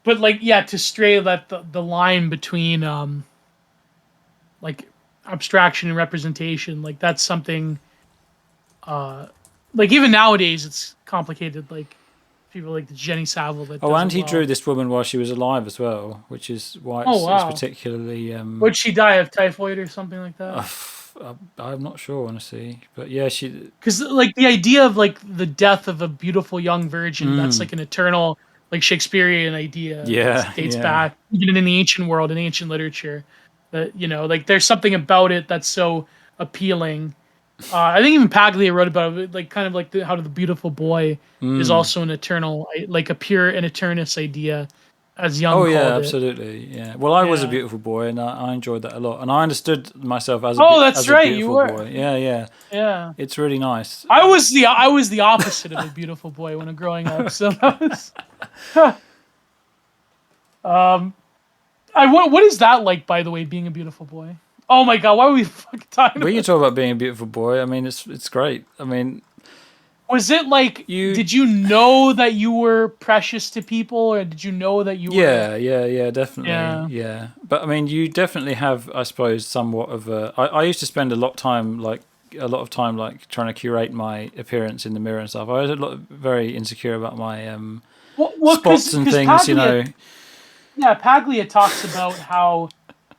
But to stray the line between like abstraction and representation, like that's something like even nowadays it's complicated. Like people like Jenny Savile. And he drew this woman while she was alive as well, which is why it's particularly. Would she die of typhoid or something like that? I'm not sure, honestly, but yeah, she. Because like the idea of like the death of a beautiful young virgin, that's like an eternal, like Shakespearean idea. Yeah, dates back even in the ancient world, in ancient literature. That like there's something about it that's so appealing. I think even Paglia wrote about it, like kind of like how the beautiful boy is also an eternal, like a pure and eternus idea, as Young called it. Absolutely, yeah. Well, I was a beautiful boy, and I enjoyed that a lot, and I understood myself as a beautiful boy. Yeah. It's really nice. I was the opposite of a beautiful boy when growing up. So that was. What is that like, by the way, being a beautiful boy? Oh my god, why are we fucking talking? We can talk about being a beautiful boy. I mean, it's great. I mean, was it like did you know that you were precious to people, or did you know that you were? Yeah, definitely. Yeah. But I mean, you definitely have, I suppose, somewhat of a. I used to spend a lot of time trying to curate my appearance in the mirror and stuff. I was very insecure about my spots and things, Paglia, Yeah, Paglia talks about how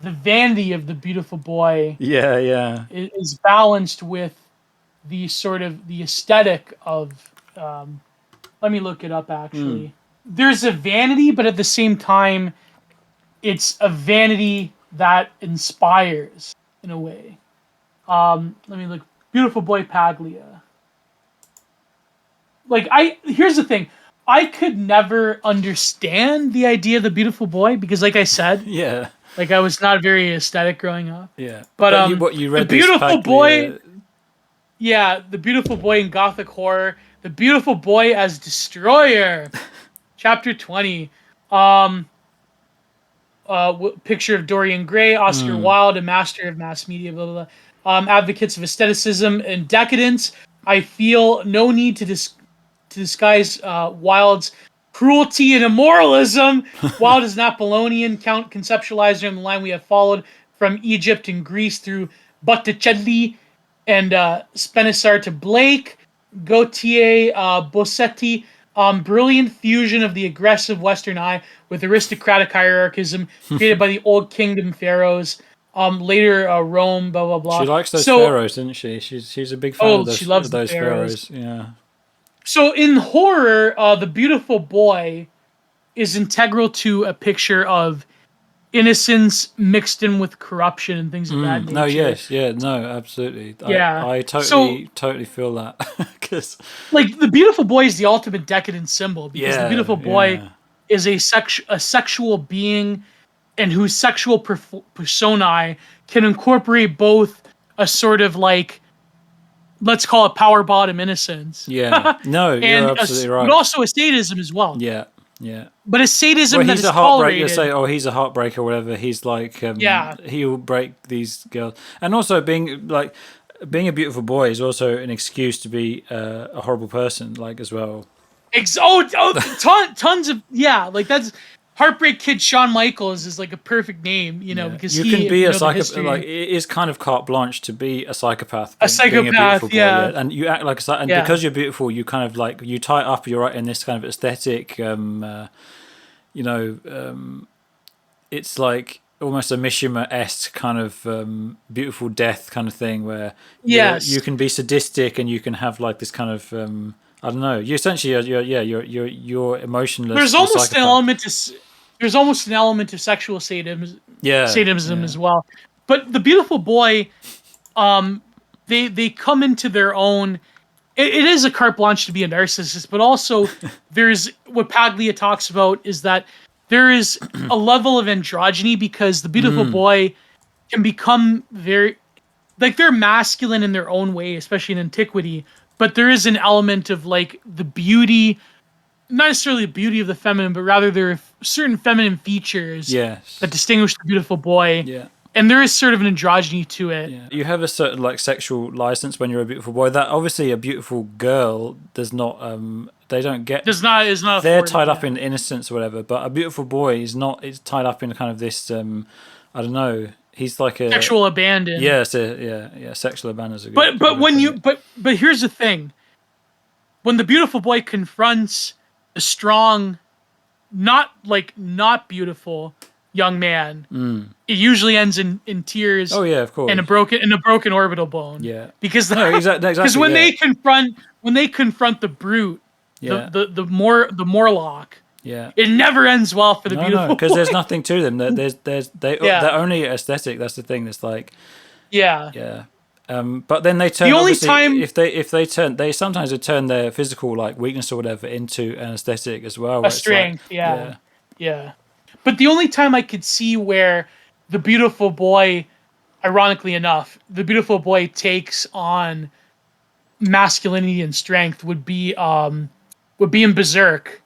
the vanity of the beautiful boy is balanced with the sort of the aesthetic of let me look it up actually. There's a vanity, but at the same time it's a vanity that inspires in a way. Let me look. Beautiful boy Paglia. Like here's the thing. I could never understand the idea of the beautiful boy because like I said, like I was not very aesthetic growing up. Yeah. But you read the beautiful boy. Yeah, the beautiful boy in Gothic horror. The beautiful boy as destroyer. Chapter 20. Picture of Dorian Gray, Oscar Wilde, a master of mass media, blah blah blah. Advocates of aestheticism and decadence. I feel no need to disguise Wilde's cruelty and immoralism. Wilde is an Apollonian conceptualizer in the line we have followed from Egypt and Greece through Botticelli and Spinosaur to Blake, Gautier, Bossetti. Brilliant fusion of the aggressive Western eye with aristocratic hierarchism created by the Old Kingdom pharaohs. Later Rome, blah blah blah. She likes those pharaohs, doesn't she? She's a big fan of those, she loves those pharaohs. Yeah. So in horror, the beautiful boy is integral to a picture of innocence mixed in with corruption and things of that nature. No, absolutely. Yeah, I totally feel that. Cause... like the beautiful boy is the ultimate decadent symbol because the beautiful boy is a sexual being, and whose sexual personae can incorporate both a sort of like, let's call it power bottom innocence. Yeah. No, you're absolutely right. But also a sadism as well. Yeah. Yeah. But a sadism Well, that he's is a heartbreaker. tolerated. Say, oh, he's a heartbreaker or whatever. He's like, he'll break these girls. And also being a beautiful boy is also an excuse to be a horrible person, like as well. Tons of like that's Heartbreak Kid. Shawn Michaels is like a perfect name, you know, because you can be a psychopath. Like it is kind of carte blanche to be a psychopath. Being a beautiful boy, and you act like a and because you're beautiful, you kind of like you tie up. You're right in this kind of aesthetic. It's like almost a Mishima-esque kind of beautiful death kind of thing where you can be sadistic and you can have like this kind of I don't know. You essentially you're emotionless. There's almost an element of sexual sadism. Sadism as well. But the beautiful boy, they come into their own. It is a carte blanche to be a narcissist, but also there's what Paglia talks about is that there is a level of androgyny because the beautiful boy can become they're masculine in their own way, especially in antiquity. But there is an element of like the beauty, not necessarily the beauty of the feminine, but rather there are certain feminine features that distinguish the beautiful boy. Yeah. And there is sort of an androgyny to it. Yeah. You have a certain like sexual license when you're a beautiful boy. That obviously a beautiful girl does not. They don't get. Is not. They're tied up in innocence or whatever. But a beautiful boy is not. It's tied up in kind of this. I don't know. He's like a sexual abandon. Yeah, sexual abandon is a good. But here's the thing. When the beautiful boy confronts a strong, not beautiful young man, it usually ends in tears. Oh yeah, of course. And a broken orbital bone. Yeah. Because exactly, when they confront the brute, the Morlock. Yeah, it never ends well for the beautiful boy. Because there's nothing to them. They're only aesthetic. That's the thing. It's like but then they turn. The only time they sometimes turn their physical like weakness or whatever into an aesthetic as well. A strength. Like, yeah. But the only time I could see where the beautiful boy, ironically enough, the beautiful boy takes on masculinity and strength would be in Berserk.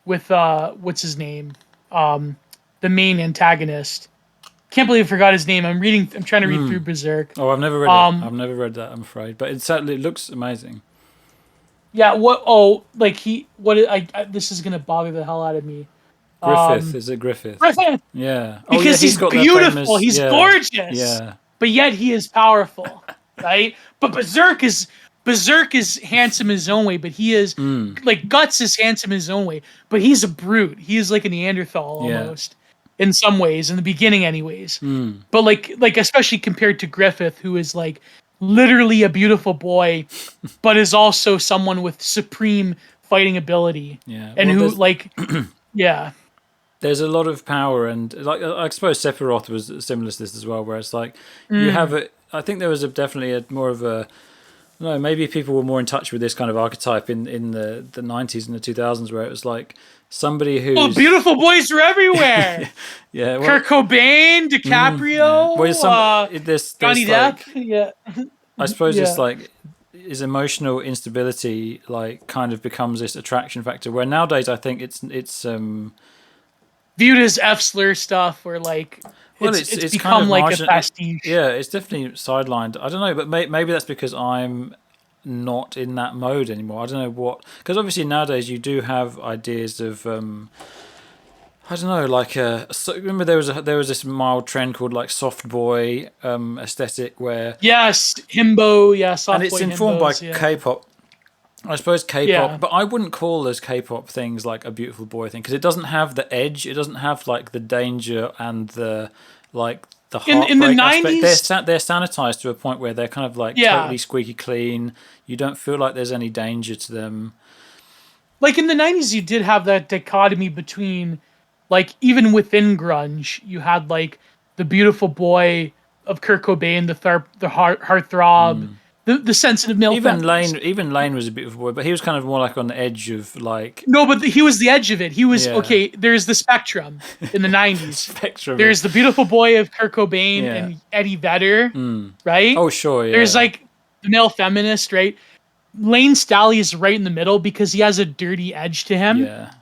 With what's his name? The main antagonist. Can't believe I forgot his name. I'm trying to read through Berserk. Oh, I've never read it. I've never read that, I'm afraid. But it looks amazing. Yeah, this is gonna bother the hell out of me. Griffith, is it Griffith? Griffith! Yeah. Because he's beautiful, he's gorgeous. Yeah. But yet he is powerful. Right? But Berserk is handsome in his own way, but he is like Guts is handsome in his own way, but he's a brute. He is like a Neanderthal almost in some ways, in the beginning, anyways. But like especially compared to Griffith, who is like literally a beautiful boy, but is also someone with supreme fighting ability. Yeah, and There's a lot of power, and like I suppose Sephiroth was similar to this as well, where it's like you have it. I think there was definitely more of a. No, maybe people were more in touch with this kind of archetype in the 90s and the 2000s, where it was like somebody who. Oh, beautiful boys are everywhere. Yeah, Kurt Cobain, DiCaprio, Johnny Depp. Yeah, I suppose it's like his emotional instability, like kind of becomes this attraction factor. Where nowadays, I think it's viewed as F-slur stuff, or like. It's become kind of like a pastiche. Yeah, it's definitely sidelined. I don't know, but maybe that's because I'm not in that mode anymore. I don't know what, because obviously nowadays you do have ideas of I don't know, like remember there was this mild trend called like soft boy aesthetic where himbo, soft and it's boy informed by himbos, K-pop. I suppose K-pop, but I wouldn't call those K-pop things like a beautiful boy thing because it doesn't have the edge. It doesn't have like the danger and the heartbreak in the aspect. 90s, they're sanitized to a point where they're kind of like totally squeaky clean. You don't feel like there's any danger to them. Like in the 90s, you did have that dichotomy between, like even within grunge, you had like the beautiful boy of Kurt Cobain, the heartthrob. The sensitive male. Even Lane was a beautiful boy, but he was kind of more like on the edge of like. No, but he was the edge of it. He was okay. There's the spectrum in the 90s. Spectrum. There's the beautiful boy of Kurt Cobain and Eddie Vedder, right? Oh sure, yeah. There's like the male feminist, right? Lane Staley is right in the middle because he has a dirty edge to him. Yeah.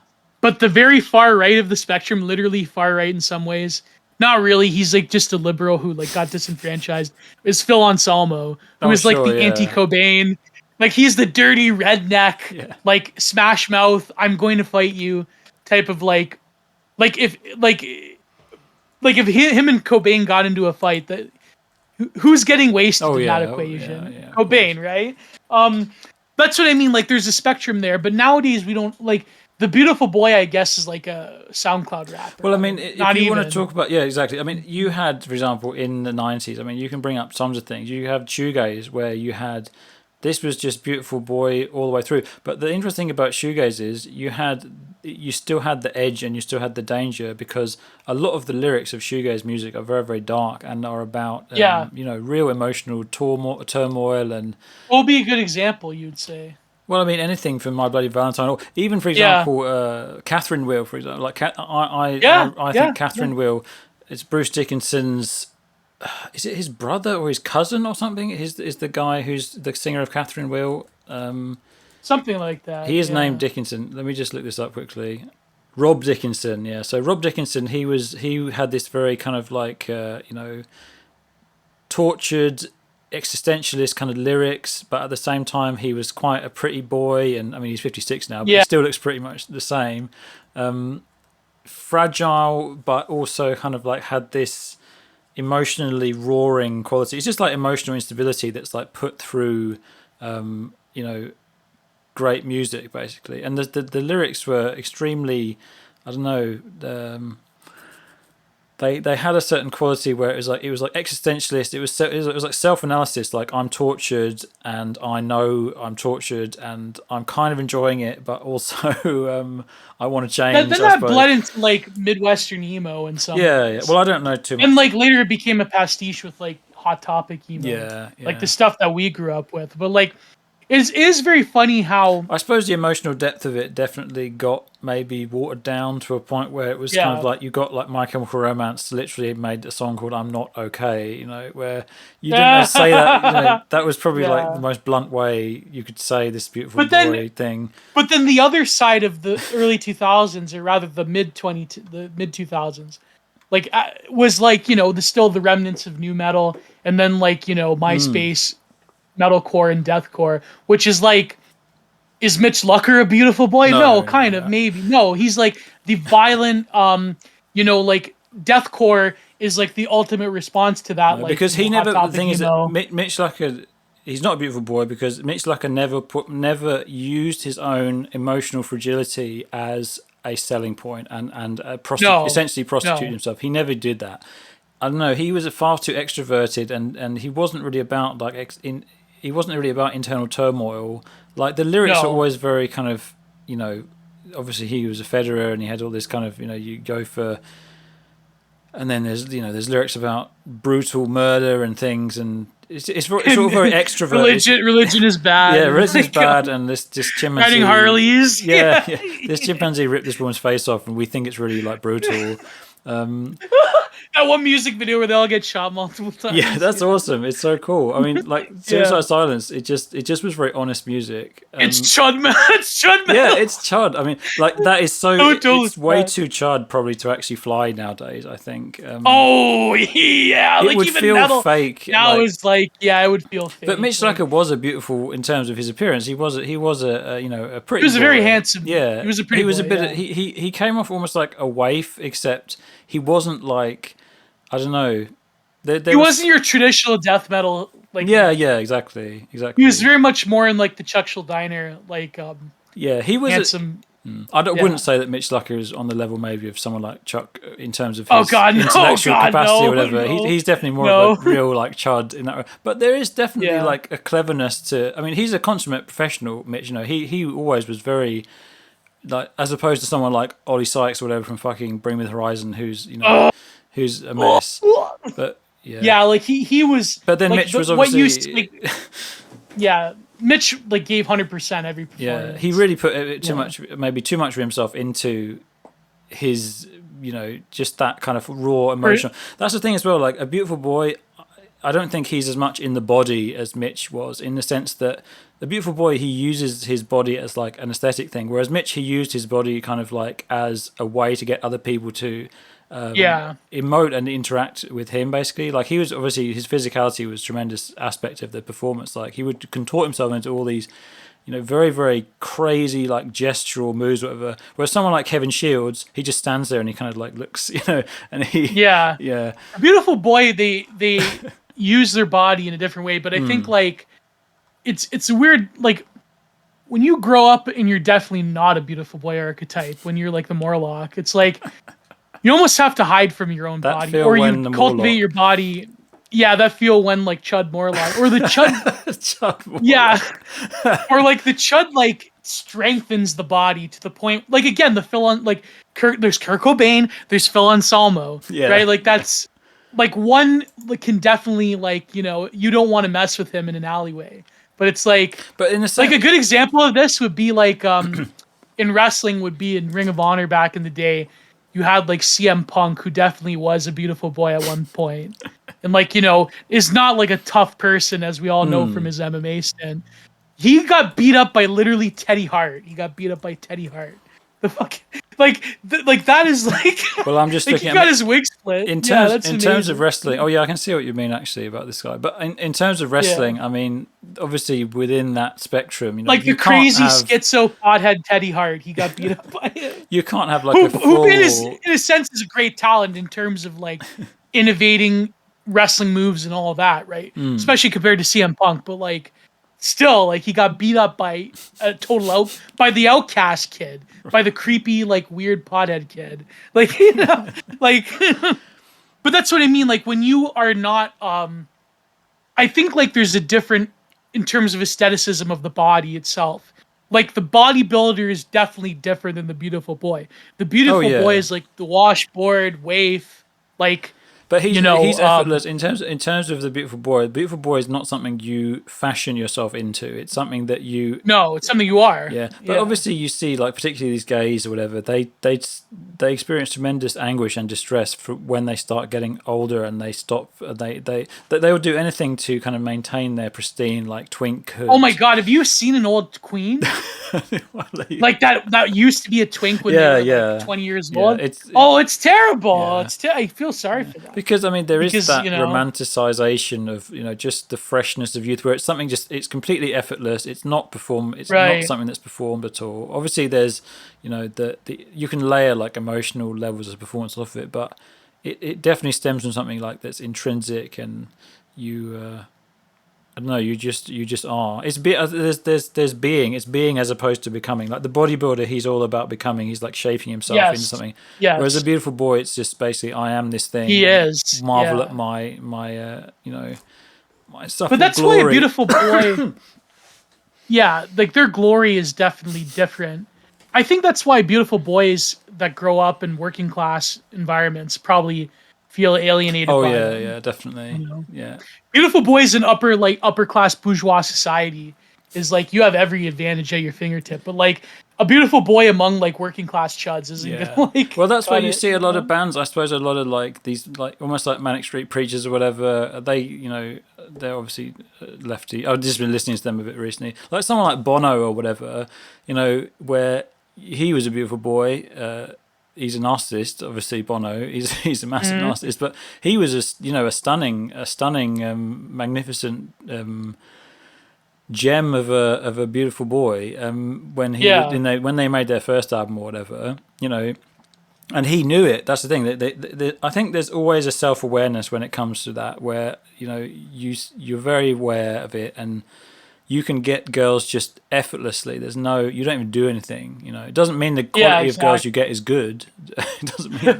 but the very far right of the spectrum, literally far right in some ways. Not really. He's like just a liberal who like got disenfranchised. Is Phil Anselmo, who is like the anti-Cobain. Like he's the dirty redneck, like smash mouth. I'm going to fight you, type of like if him and Cobain got into a fight, that who's getting wasted in that equation? Cobain, right? That's what I mean. Like there's a spectrum there, but nowadays we don't like. The Beautiful Boy, I guess, is like a SoundCloud rapper. Well, I mean, if you want to talk about, exactly. I mean, you had, for example, in the 90s, I mean, you can bring up tons of things. You have shoegaze, where you had, this was just Beautiful Boy all the way through. But the interesting about shoegaze is you still had the edge and you still had the danger, because a lot of the lyrics of shoegaze music are very, very dark and are about, real emotional turmoil. And what would be a good example, you'd say? Well, I mean, anything from My Bloody Valentine, or even, for example, Catherine Wheel, for example. Like, I think Catherine Wheel, it's Bruce Dickinson's, is it his brother or his cousin or something? Is the guy who's the singer of Catherine Wheel? Something like that. He is named Dickinson. Let me just look this up quickly. Rob Dickinson, yeah. So Rob Dickinson, he had this very kind of like, tortured, existentialist kind of lyrics, but at the same time he was quite a pretty boy, and I mean he's 56 now, but he still looks pretty much the same. Fragile, but also kind of like had this emotionally roaring quality. It's just like emotional instability that's like put through, great music basically. And the lyrics were extremely, I don't know. They had a certain quality where it was like existentialist. It was like self-analysis. Like, I'm tortured and I know I'm tortured and I'm kind of enjoying it, but also I want to change. Then that bled into like Midwestern emo and some. Yeah. Well, I don't know too much. And like later it became a pastiche with like Hot Topic emo. Yeah. Like the stuff that we grew up with, but like. It is very funny how... I suppose the emotional depth of it definitely got maybe watered down to a point where it was kind of like, you got like My Chemical Romance literally made a song called I'm Not Okay, where you didn't say that, that was probably like the most blunt way you could say this Beautiful Boy thing. But then the other side of the early 2000s, or rather the mid 2000s, like was like, still the remnants of new metal, and then like, MySpace... metalcore and deathcore, which is like, is Mitch Lucker a beautiful boy? No, kind of, maybe. No, he's like the violent, like deathcore is like the ultimate response to that. Like, because he never, the thing is that Mitch Lucker, he's not a beautiful boy because Mitch Lucker never used his own emotional fragility as a selling point and essentially prostituted himself. He never did that. I don't know. He was far too extroverted, and he wasn't really about he wasn't really about internal turmoil. Like, the lyrics are always very kind of, obviously he was a Federer and he had all this kind of, you go for, and then there's lyrics about brutal murder and things, and it's all very extroverted. Religion is bad. Yeah, religion is bad, and this chimpanzee riding Harleys. Yeah. This chimpanzee ripped this woman's face off, and we think it's really like brutal. That one music video where they all get shot multiple times. Yeah, that's awesome. It's so cool. I mean, like, Suicide Silence, it just was very honest music. It's chud, man. It's chud, man. Yeah, it's chud. I mean, like, that is so... it's way too chud, probably, to actually fly nowadays, I think. Yeah. It like, would even feel metal fake. now is like, it would feel fake. But Mitch Lucker was a beautiful, in terms of his appearance. He was a pretty... He was a very handsome... Yeah. He was a pretty He was boy, a bit... He came off almost like a waif, except he wasn't like... I don't know. He wasn't your traditional death metal. Like, yeah, exactly. He was very much more in like the Chuck Schuldiner, like he was handsome. Wouldn't say that Mitch Lucker is on the level maybe of someone like Chuck in terms of his intellectual capacity or whatever. He's definitely more of a real like chud in that way. But there is definitely like a cleverness to. I mean, he's a consummate professional, Mitch. He always was very. Like, as opposed to someone like Ollie Sykes or whatever from fucking Bring Me the Horizon, who's who's a mess. But like he was. But then like, Mitch was obviously. Mitch like gave 100% every performance. Yeah, he really put maybe too much of himself into his, just that kind of raw emotion. That's the thing as well. Like, A Beautiful Boy, I don't think he's as much in the body as Mitch was, in the sense that the beautiful boy, he uses his body as like an aesthetic thing, whereas Mitch, he used his body kind of like as a way to get other people to emote and interact with him. Basically, like he was obviously, his physicality was a tremendous aspect of the performance. Like he would contort himself into all these, very, very crazy like gestural moves, whatever. Whereas someone like Kevin Shields, he just stands there and he kind of like looks, and he A beautiful boy, they use their body in a different way, but I think like it's weird, like when you grow up and you're definitely not a beautiful boy archetype, when you're like the Morlock, it's like you almost have to hide from your own body, or you cultivate your body. Yeah, that feel when like Chud Morlock or the Chud, Chud Morlock. Yeah, or like the Chud like strengthens the body to the point. Like again, the Phil on like there's Kurt Cobain, there's Phil Anselmo, right? Like that's like one can definitely like you don't want to mess with him in an alleyway. But it's like, in a like a good example of this would be like in wrestling would be in Ring of Honor back in the day. You had like CM Punk, who definitely was a beautiful boy at one point, and like is not like a tough person as we all know from his MMA stint. He got beat up by literally Teddy Hart. The fuck, like that is like. Well, I'm just like looking. He got his wig split. In terms of wrestling, oh yeah, I can see what you mean actually about this guy. But in terms of wrestling, I mean, obviously within that spectrum, like the crazy schizo pothead Teddy Hart, he got beat up by it. You can't have like who in a sense is a great talent in terms of like innovating wrestling moves and all of that, right? Especially compared to CM Punk, but like. Still, like he got beat up by by the outcast kid, by the creepy, like weird pothead kid, like like. But that's what I mean. Like when you are not, I think like there's a different in terms of aestheticism of the body itself. Like the bodybuilder is definitely different than the beautiful boy. The beautiful boy is like the washboard waif, like. But he's effortless in terms of the beautiful boy. The beautiful boy is not something you fashion yourself into. It's something that you. No, it's something you are. Yeah, but obviously you see, like particularly these gays or whatever, they experience tremendous anguish and distress when they start getting older and they stop. They will do anything to kind of maintain their pristine like twink hood. Oh my god, have you seen an old queen? Like that used to be a twink when they were like 20 years old. It's terrible. Yeah. I feel sorry for that. Because I mean, there is that romanticization of just the freshness of youth, where it's something it's completely effortless. It's not performed. It's not something that's performed at all. Obviously, there's you can layer like emotional levels of performance off it, but it definitely stems from something like that's intrinsic, and you. I don't know. You just are. It's there's being. It's being as opposed to becoming. Like the bodybuilder, he's all about becoming. He's like shaping himself into something. Yes. Whereas a beautiful boy, it's just basically I am this thing. He is. Marvel at my stuff. But that's why a beautiful boy. Like their glory is definitely different. I think that's why beautiful boys that grow up in working class environments probably feel alienated. Oh by yeah, definitely. Yeah. Beautiful boys in upper class bourgeois society is like you have every advantage at your fingertip, but like a beautiful boy among like working class chuds isn't gonna like. Well, that's why you see a lot of bands. I suppose a lot of like these like almost like Manic Street Preachers or whatever. They they're obviously lefty. I've just been listening to them a bit recently. Like someone like Bono or whatever. Where he was a beautiful boy. He's a narcissist, obviously. Bono, he's a massive narcissist, but he was a stunning, magnificent gem of a beautiful boy. When they made their first album or whatever, and he knew it. That's the thing. I think there's always a self-awareness when it comes to that, where you're very aware of it and. You can get girls just effortlessly. You don't even do anything. It doesn't mean the quality of girls you get is good. It doesn't mean.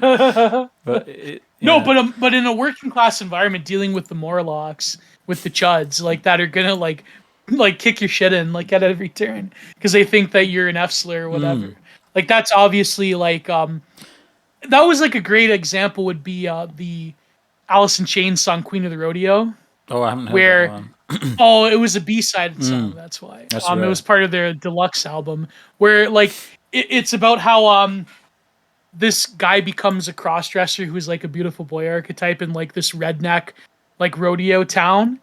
But in a working class environment, dealing with the Morlocks, with the chuds like that are gonna like kick your shit in like at every turn because they think that you're an F slur or whatever. Like that's obviously like that was like a great example would be the Alice in Chains song "Queen of the Rodeo." Oh, I haven't heard that one. It was a B-sided song. That's why. That's right. It was part of their deluxe album, where like it's about how this guy becomes a cross-dresser who's like a beautiful boy archetype in like this redneck like rodeo town,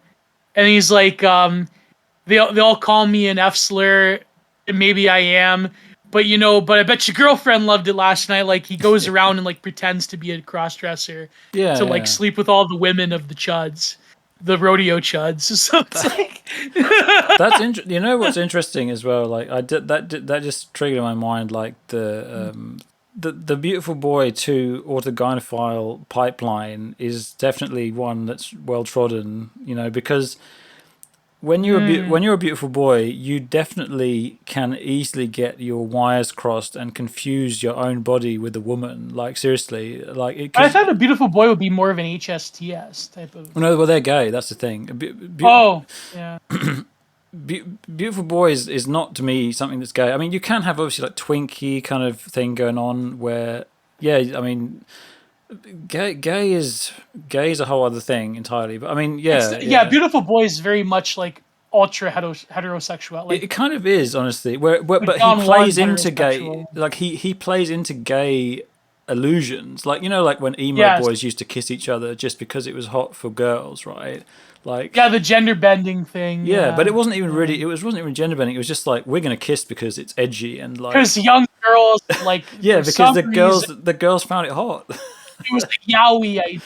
and he's like they all call me an F slur, and maybe I am, but but I bet your girlfriend loved it last night. Like he goes around and like pretends to be a crossdresser to like sleep with all the women of the chuds, the rodeo chuds. So it's like that's interesting. You know what's interesting as well? Like that just triggered in my mind like the Beautiful Boy to autogynephile pipeline is definitely one that's well trodden. Because when you're a beautiful boy, you definitely can easily get your wires crossed and confuse your own body with a woman. Like seriously, like I thought a beautiful boy would be more of an HSTS type of. No, well they're gay. That's the thing. Yeah. Beautiful boy is not to me something that's gay. I mean, you can have obviously like twinkie kind of thing going on where, I mean, gay is a whole other thing entirely. But I mean, beautiful boy is very much like ultra heterosexual. Like, it kind of is, honestly. But he plays into gay, like he plays into gay illusions, like like when emo boys used to kiss each other just because it was hot for girls, right? Like the gender bending thing. Yeah, but it wasn't even really. It wasn't even gender bending. It was just like we're gonna kiss because it's edgy and like because young girls like because the girls found it hot. It was like yaoi idea.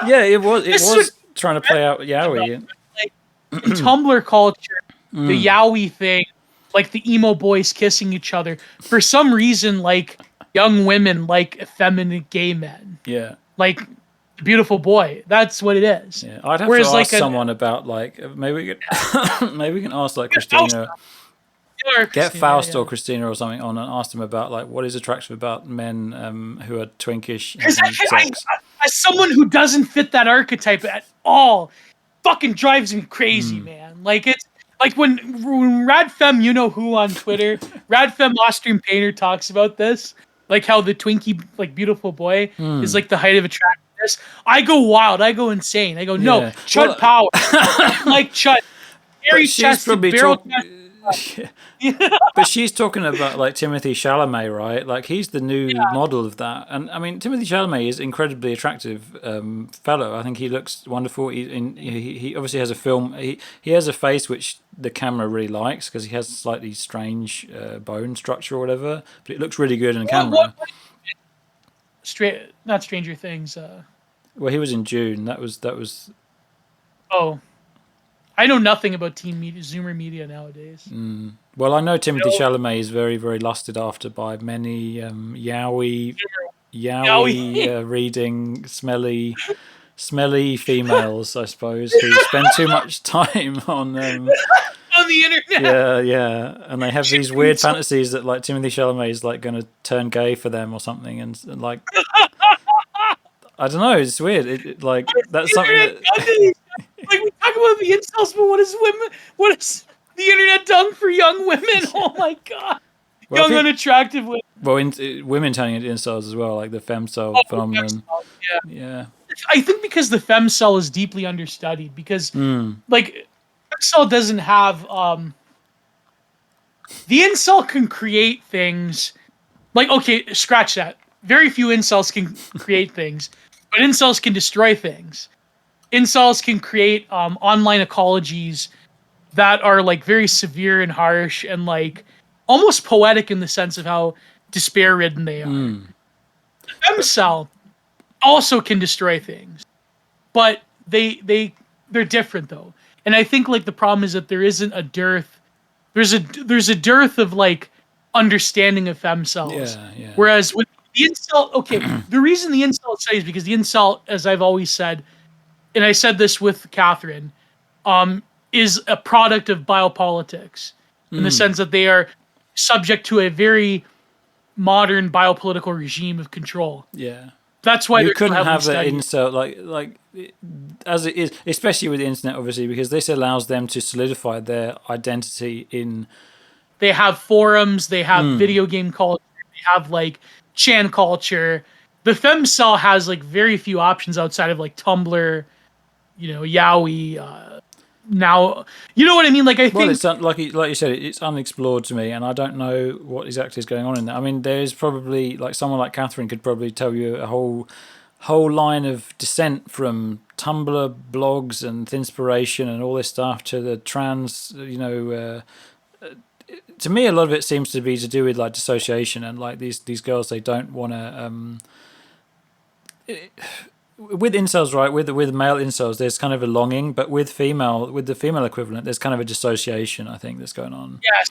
Yeah, it was trying to play out yaoi. Like, in Tumblr culture, the yaoi thing, like the emo boys kissing each other. For some reason, like young women like effeminate gay men. Yeah, like. Beautiful boy. That's what it is. Yeah, I'd have to ask someone about like maybe we can ask like Christina, get Faust or Christina or something on and ask them about like what is attractive about men who are twinkish. As someone who doesn't fit that archetype at all, fucking drives me crazy, man. Like it's like when Radfem, who on Twitter, Radfem Austrian Painter talks about this, like how the twinkie, like beautiful boy, is like the height of attractiveness. I go wild. I go insane. I go, no, chud power. Like chud. Very chested, barrel But she's talking about like Timothy Chalamet, right? Like he's the new model of that. And I mean, Timothy Chalamet is incredibly attractive fellow. I think he looks wonderful. He obviously has a film. He has a face which the camera really likes because he has a slightly strange bone structure or whatever. But it looks really good in the camera. Not Stranger Things. Well, he was in June. That was. Oh, I know nothing about teen media, Zoomer media nowadays. Well, I know Timothy Chalamet is very, very lusted after by many yaoi reading, smelly females, I suppose, who spend too much time on on the internet. Yeah, and they have these weird fantasies that like Timothy Chalamet is like going to turn gay for them or something, and like I don't know, it's weird. That's something that. Like we talk about the incels, but what is the internet done for young women? Oh my god, young unattractive women. Well, women turning into incels as well, like the femcel phenomenon. Yeah. I think because the femcel is deeply understudied, because like femcel doesn't have the incel can create things. Like okay, scratch that. Very few incels can create things, but incels can destroy things. Incels can create online ecologies that are like very severe and harsh and like almost poetic in the sense of how despair-ridden they are. The femcel also can destroy things, but they're different though. And I think like the problem is that there isn't a dearth. There's a dearth of like understanding of femcels. Yeah. Whereas with the incel, okay, the reason the incel studies because the incel, as I've always said. And I said this with Catherine, is a product of biopolitics in the sense that they are subject to a very modern biopolitical regime of control. Yeah. That's why you couldn't have the incel like as it is, especially with the internet, obviously, because this allows them to solidify their identity in. They have forums, they have video game culture, they have like Chan culture. The femcel has like very few options outside of like Tumblr. Yaoi. Now, you know what I mean. Like I think, it's like you said, it's unexplored to me, and I don't know what exactly is going on in there. I mean, there's probably like someone like Catherine could probably tell you a whole line of descent from Tumblr blogs and inspiration and all this stuff to the trans, to me, a lot of it seems to be to do with like dissociation and like these girls, they don't want to. With incels, right? With male incels, there's kind of a longing, but with the female equivalent, there's kind of a dissociation. I think that's going on. Yes,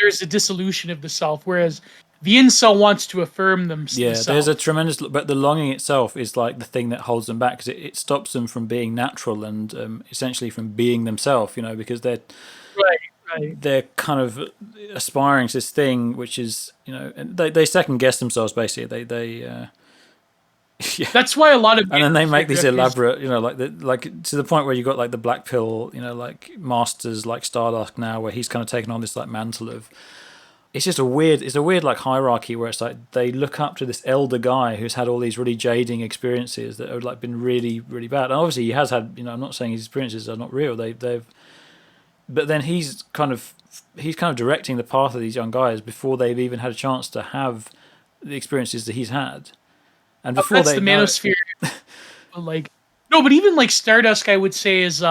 there's a dissolution of the self, whereas the incel wants to affirm them. Yeah, there's a tremendous, but the longing itself is like the thing that holds them back because it stops them from being natural and essentially from being themselves. Because they're right. They're kind of aspiring to this thing, which is they second guess themselves basically. They yeah. That's why a lot of and then they make these elaborate, like to the point where you got like the black pill, like masters like Stardust now, where he's kind of taken on this like mantle of. It's a weird like hierarchy where it's like they look up to this elder guy who's had all these really jading experiences that have like been really, really bad. And obviously he has had, I'm not saying his experiences are not real. But then he's kind of directing the path of these young guys before they've even had a chance to have the experiences that he's had. And before that's the manosphere. Like no, but even like Stardust, I would say is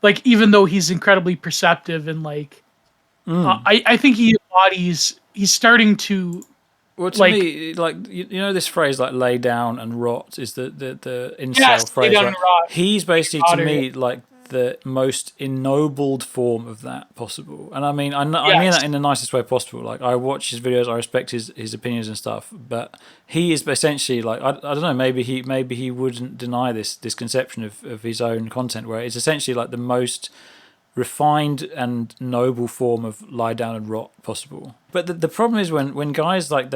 like even though he's incredibly perceptive and like I think he embodies. He's starting to. Well, to me, like this phrase like "lay down and rot" is the incel phrase. Lay down and rot. He's basically to me like the most ennobled form of that possible. And I mean I mean that in the nicest way possible. Like I watch his videos, I respect his opinions and stuff, but he is essentially like I don't know, maybe he wouldn't deny this conception of his own content where it's essentially like the most refined and noble form of lie down and rot possible. But the problem is when guys like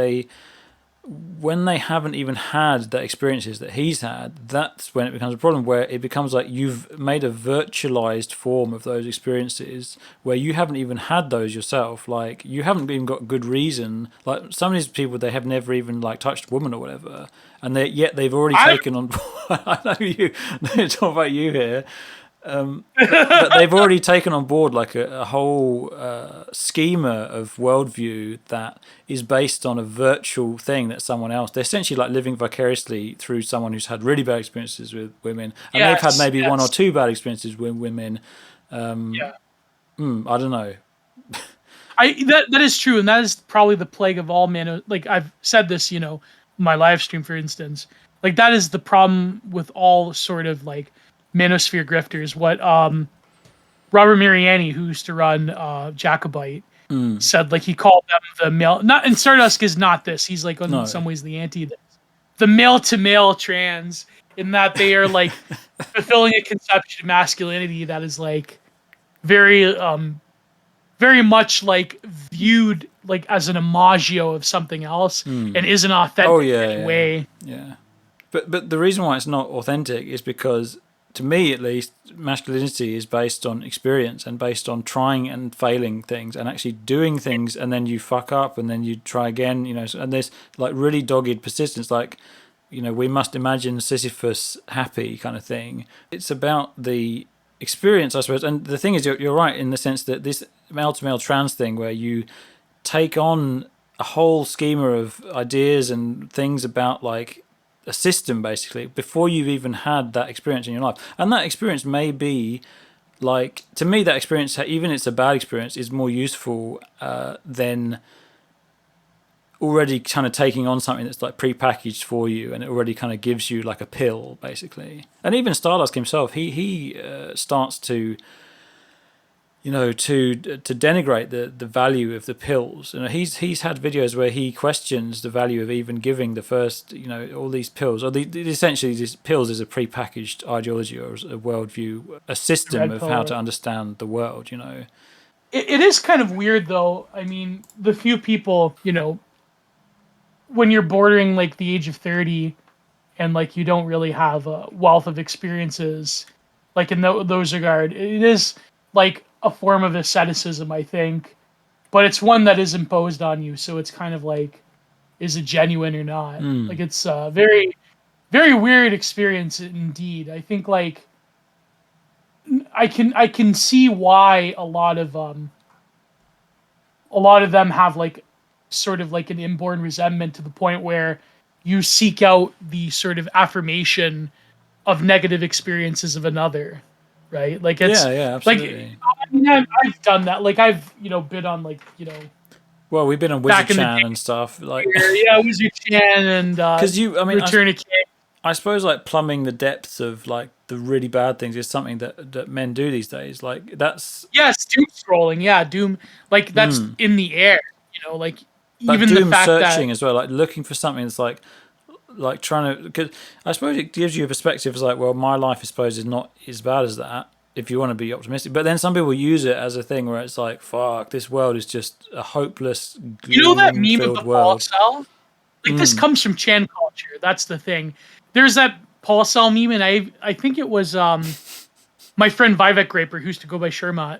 when they haven't even had the experiences that he's had, that's when it becomes a problem, where it becomes like you've made a virtualized form of those experiences where you haven't even had those yourself. Like you haven't even got good reason. Like some of these people, they have never even like touched a woman or whatever, and yet they've already taken on board. I know you talk about you here. But they've already taken on board like a whole schema of worldview that is based on a virtual thing that someone else. They're essentially like living vicariously through someone who's had really bad experiences with women, and they've had maybe one or two bad experiences with women. I don't know. That is true, and that is probably the plague of all men. Like I've said this, my live stream, for instance. Like that is the problem with all sort of like manosphere grifters. What Robert Mariani, who used to run Jacobite, said, like he called them the male. Not and Stardust is not this. He's like in some ways the anti this. The male to male trans, in that they are like fulfilling a conception of masculinity that is like very very much like viewed like as an imago of something else and isn't authentic in any way. Yeah. But the reason why it's not authentic is because, to me at least, masculinity is based on experience and based on trying and failing things and actually doing things, and then you fuck up and then you try again, and there's like really dogged persistence, like, we must imagine Sisyphus happy kind of thing. It's about the experience, I suppose. And the thing is, you're right in the sense that this male-to-male trans thing where you take on a whole schema of ideas and things about like a system basically before you've even had that experience in your life, and that experience may be like, to me, that experience, even if it's a bad experience, is more useful than already kind of taking on something that's like prepackaged for you, and it already kind of gives you like a pill basically. And even Stardust himself, he starts to to denigrate the value of the pills. He's had videos where he questions the value of even giving the first, all these pills, or essentially these pills is a prepackaged ideology or a worldview, a system of how to understand the world. It is kind of weird though. I mean, the few people, when you're bordering like the age of 30, and like you don't really have a wealth of experiences, like in those regard, it is like a form of asceticism, I think, but it's one that is imposed on you. So it's kind of like, is it genuine or not? Like it's a very, very weird experience indeed. I think like I can see why a lot of them have like sort of like an inborn resentment to the point where you seek out the sort of affirmation of negative experiences of another, right? Like it's Yeah, like absolutely. I mean, I've done that. Like I've been on like Well, we've been on Wizard back in the Chan day and stuff, like, here, yeah, Wizard Chan and because I mean, Return of King. I suppose like plumbing the depths of like the really bad things is something that men do these days. Like that's, Yes, doom scrolling. Yeah, doom. Like that's in the air. Like but even the doom fact that searching as well, like looking for something that's like trying to, because I suppose it gives you a perspective. It's like, well, my life, I suppose, is not as bad as that. If you want to be optimistic, but then some people use it as a thing where it's like, fuck, this world is just a hopeless, that meme of gloom-filled the Paul world. cell. Like this comes from Chan culture. That's the thing. There's that Paul cell meme, and I think it was my friend Vivek Graper, who used to go by Shermat.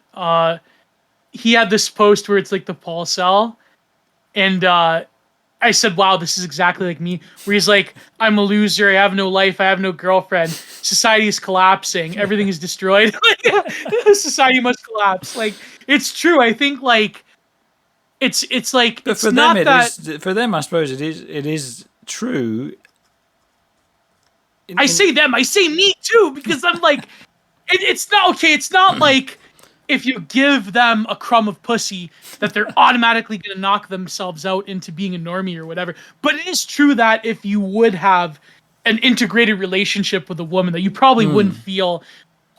He had this post where it's like the Paul cell, and I said, "Wow, this is exactly like me." Where he's like, "I'm a loser. I have no life. I have no girlfriend. Society is collapsing. Everything is destroyed. Society must collapse." Like it's true. I think like it's like But it's for them, not it that. is. For them, I suppose it is true. I say them. I say me too because I'm like, it's not okay. It's not like if you give them a crumb of pussy that they're automatically going to knock themselves out into being a normie or whatever. But it is true that if you would have an integrated relationship with a woman, that you probably wouldn't feel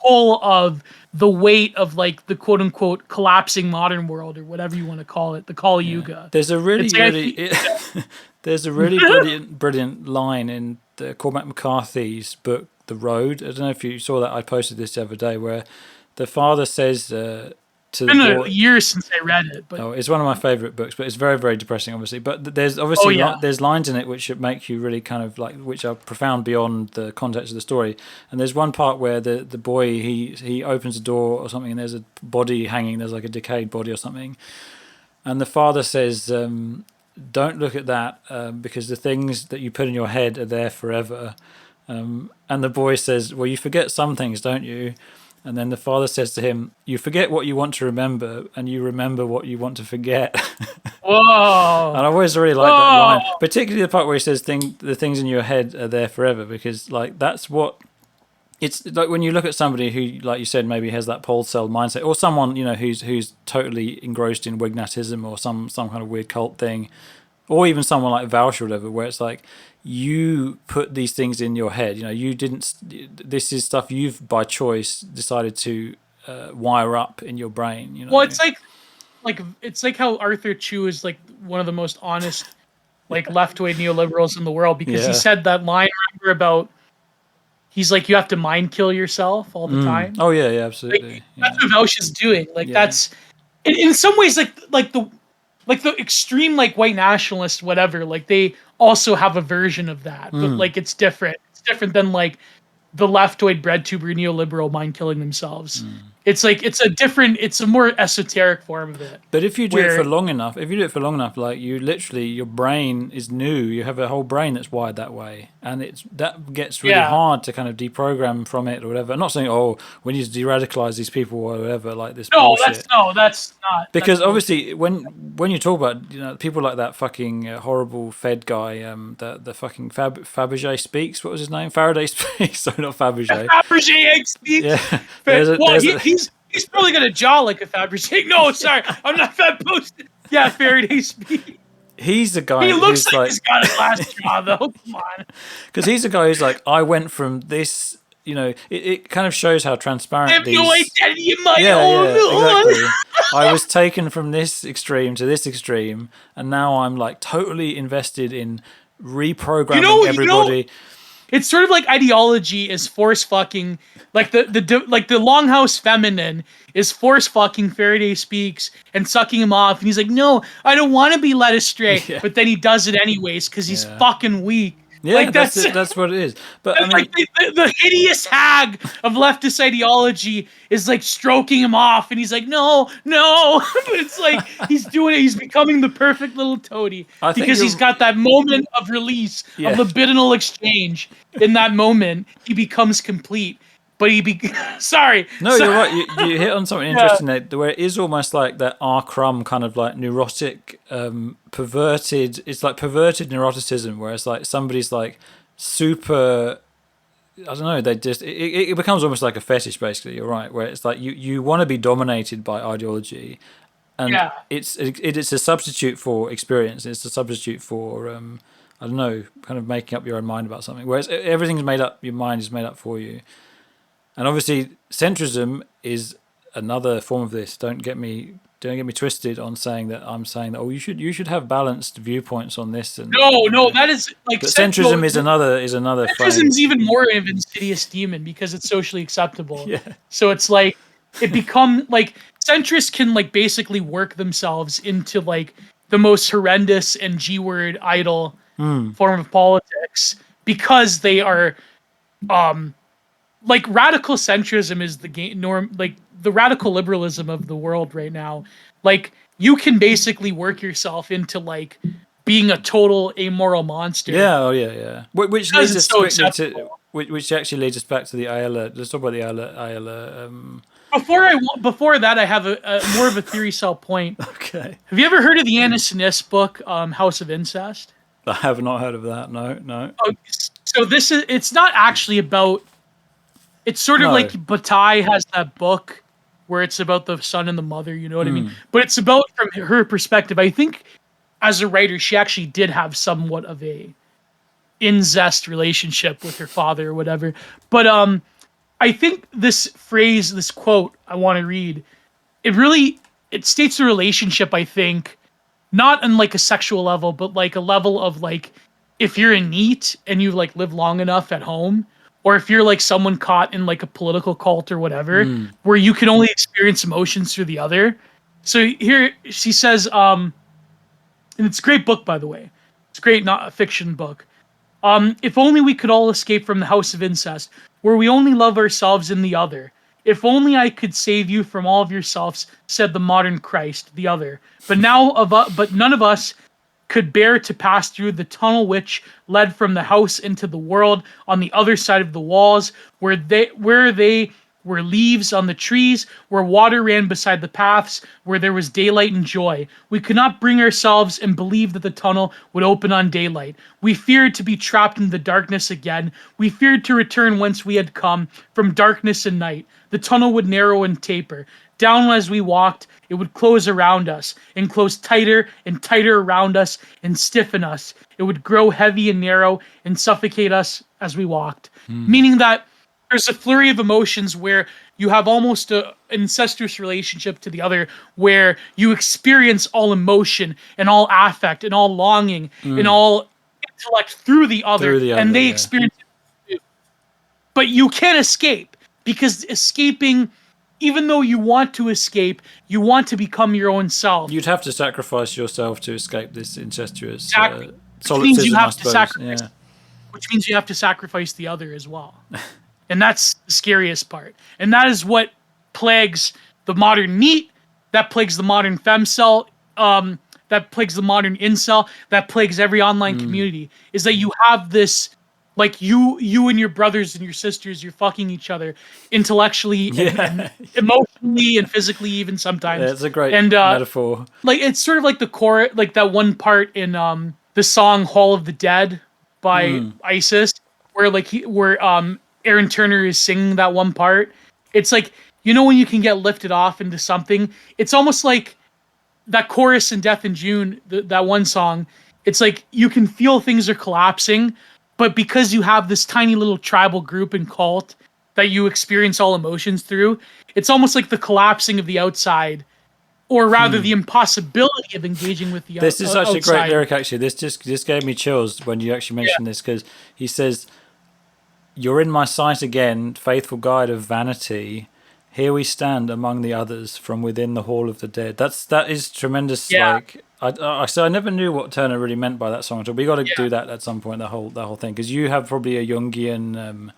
full of the weight of like the quote unquote collapsing modern world or whatever you want to call it, the Kali Yuga. There's a really, It's like really, there's a really brilliant line in the Cormac McCarthy's book, The Road. I don't know if you saw that. I posted this the other day, where the father says to the been boy, a year since I read it, but oh, it's one of my favorite books, but it's very, very depressing, obviously. But there's obviously there's lines in it which make you really kind of like, which are profound beyond the context of the story. And there's one part where the boy he opens a door or something, and there's a body hanging. There's like a decayed body or something, and the father says, "Don't look at that because the things that you put in your head are there forever." And the boy says, "Well, you forget some things, don't you?" And then the father says to him, "You forget what you want to remember, and you remember what you want to forget." whoa. And I always really like that line, particularly the part where he says, "The things in your head are there forever," because like that's what it's like when you look at somebody who, like you said, maybe has that pole cell mindset, or someone who's totally engrossed in Wignatism or some kind of weird cult thing, or even someone like Vaush or whatever, where it's like you put these things in your head. You didn't. This is stuff you've by choice decided to wire up in your brain. Well, it's like how Arthur Chu is like one of the most honest, like left-wing neoliberals in the world because he said that line, remember, about he's like, you have to mind kill yourself all the time. Oh yeah, absolutely. Like, that's what Vaush is doing. Like that's in some ways like the extreme like white nationalist whatever. Like they also have a version of that, but like it's different. It's different than like the leftoid breadtuber neoliberal mind killing themselves. It's like it's a more esoteric form of it. But if you do it for long enough, like you literally, your brain is new. You have a whole brain that's wired that way, and that gets really hard to kind of deprogram from it or whatever. I'm not saying, oh, we need to de-radicalize these people or whatever, like this bullshit. That's not. Because obviously, when you talk about people like that fucking horrible Fed guy, the fucking Fabergé speaks. What was his name? Faraday speaks. Sorry, not Fabergé. Fabergé speaks. Yeah. He's probably got a jaw like a Fabergé. No, sorry, I'm not Fed posted. Yeah, Faraday speaks. He's the guy. He looks like he's got a glass jaw, though. Come on. Because he's the guy who's like, I went from this. It kind of shows how transparent I have no identity in my own. Exactly. I was taken from this extreme to this extreme, and now I'm like totally invested in reprogramming everybody. It's sort of like ideology is force fucking, like the Longhouse feminine is force fucking Faraday speaks and sucking him off, and he's like, no, I don't want to be led astray, but then he does it anyways because he's fucking weak. Yeah, like that's what it is. But I mean, like the hideous hag of leftist ideology is like stroking him off, and he's like, no. But it's like he's doing it. He's becoming the perfect little toady because he's got that moment of release of libidinal exchange. In that moment, he becomes complete. But sorry. No, you're right. You hit on something interesting there, where it is almost like that R. Crumb kind of like neurotic, perverted. It's like perverted neuroticism, where it's like somebody's like super I don't know. They just it becomes almost like a fetish, basically. You're right, where it's like you want to be dominated by ideology, and Yeah. it's a substitute for experience. It's a substitute for I don't know, kind of making up your own mind about something. Whereas everything's made up, your mind is made up for you. And obviously, centrism is another form of this. Don't get me twisted on saying that I'm saying that you should have balanced viewpoints on this and No, that is like but centrism is another frame. centrism's even more of an insidious demon because it's socially acceptable. Yeah. So it's like it become like centrists can like basically work themselves into like the most horrendous and G-word idle form of politics because they are like radical centrism is the norm, like the radical liberalism of the world right now. Like you can basically work yourself into like being a total amoral monster. Yeah, oh yeah. Which Because leads it's us so quickly to acceptable. which actually leads us back to the Ayala. Let's talk about the Ayala. Before that, I have a more of a theory cell point. Okay. Have you ever heard of the Annis Nis book, House of Incest? I have not heard of that. No. Oh, so it's not actually about. It's sort of No. like Bataille has that book where it's about the son and the mother, you know what I mean? But it's about from her perspective. I think as a writer, she actually did have somewhat of a incest relationship with her father or whatever. But I think this phrase, this quote I want to read, it states the relationship, I think, not on like a sexual level, but like a level of like if you're a NEET and you like live long enough at home, or if you're like someone caught in like a political cult or whatever, where you can only experience emotions through the other. So here she says, and it's a great book, by the way. It's a great not a fiction book. If only we could all escape from the house of incest, where we only love ourselves in the other. If only I could save you from all of yourselves, said the modern Christ, the other. But none of us could bear to pass through the tunnel which led from the house into the world on the other side of the walls, where they were leaves on the trees, where water ran beside the paths, where there was daylight and joy. We could not bring ourselves and believe that the tunnel would open on daylight. We feared to be trapped in the darkness again. We feared to return whence we had come, from darkness and night. The tunnel would narrow and taper. Down as we walked, it would close around us, and close tighter and tighter around us, and stiffen us. It would grow heavy and narrow, and suffocate us as we walked. Meaning that there's a flurry of emotions where you have almost an incestuous relationship to the other, where you experience all emotion and all affect and all longing and all intellect through the other, and they experience it too. But you can't escape, because escaping, even though you want to escape, you want to become your own self. You'd have to sacrifice yourself to escape this incestuous Exactly. solipsism, I suppose. Which means you have to sacrifice the other as well. And that's the scariest part. And that is what plagues the modern NEET, that plagues the modern femcel, that plagues the modern incel, that plagues every online community, is that you have this, like you and your brothers and your sisters, you're fucking each other intellectually and emotionally and physically even sometimes. Yeah, it's a great metaphor. Like it's sort of like the core, like that one part in the song Hall of the Dead by ISIS, where Aaron Turner is singing that one part. It's like, you know, when you can get lifted off into something, it's almost like that chorus in Death in June, that one song. It's like you can feel things are collapsing, but because you have this tiny little tribal group and cult that you experience all emotions through, it's almost like the collapsing of the outside, or rather the impossibility of engaging with the outside. This is such a great lyric, actually. This gave me chills when you actually mentioned this, because he says, "You're in my sight again, faithful guide of vanity. Here we stand among the others from within the hall of the dead." That is tremendous. Yeah. Like I never knew what Turner really meant by that song until we got to do that at some point. That whole thing, because you have probably a Jungian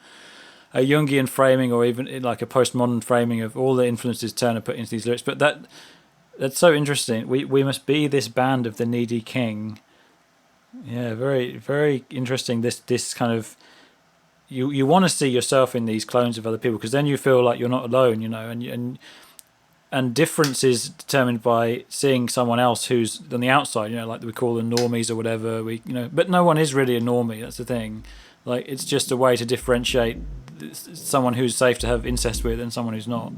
framing, or even like a postmodern framing of all the influences Turner put into these lyrics. But that's so interesting. We must be this band of the needy king. Yeah, very very interesting. This kind of. You want to see yourself in these clones of other people, because then you feel like you're not alone, you know, and difference is determined by seeing someone else who's on the outside, you know, like we call them normies or whatever. But no one is really a normie. That's the thing. Like it's just a way to differentiate someone who's safe to have incest with and someone who's not.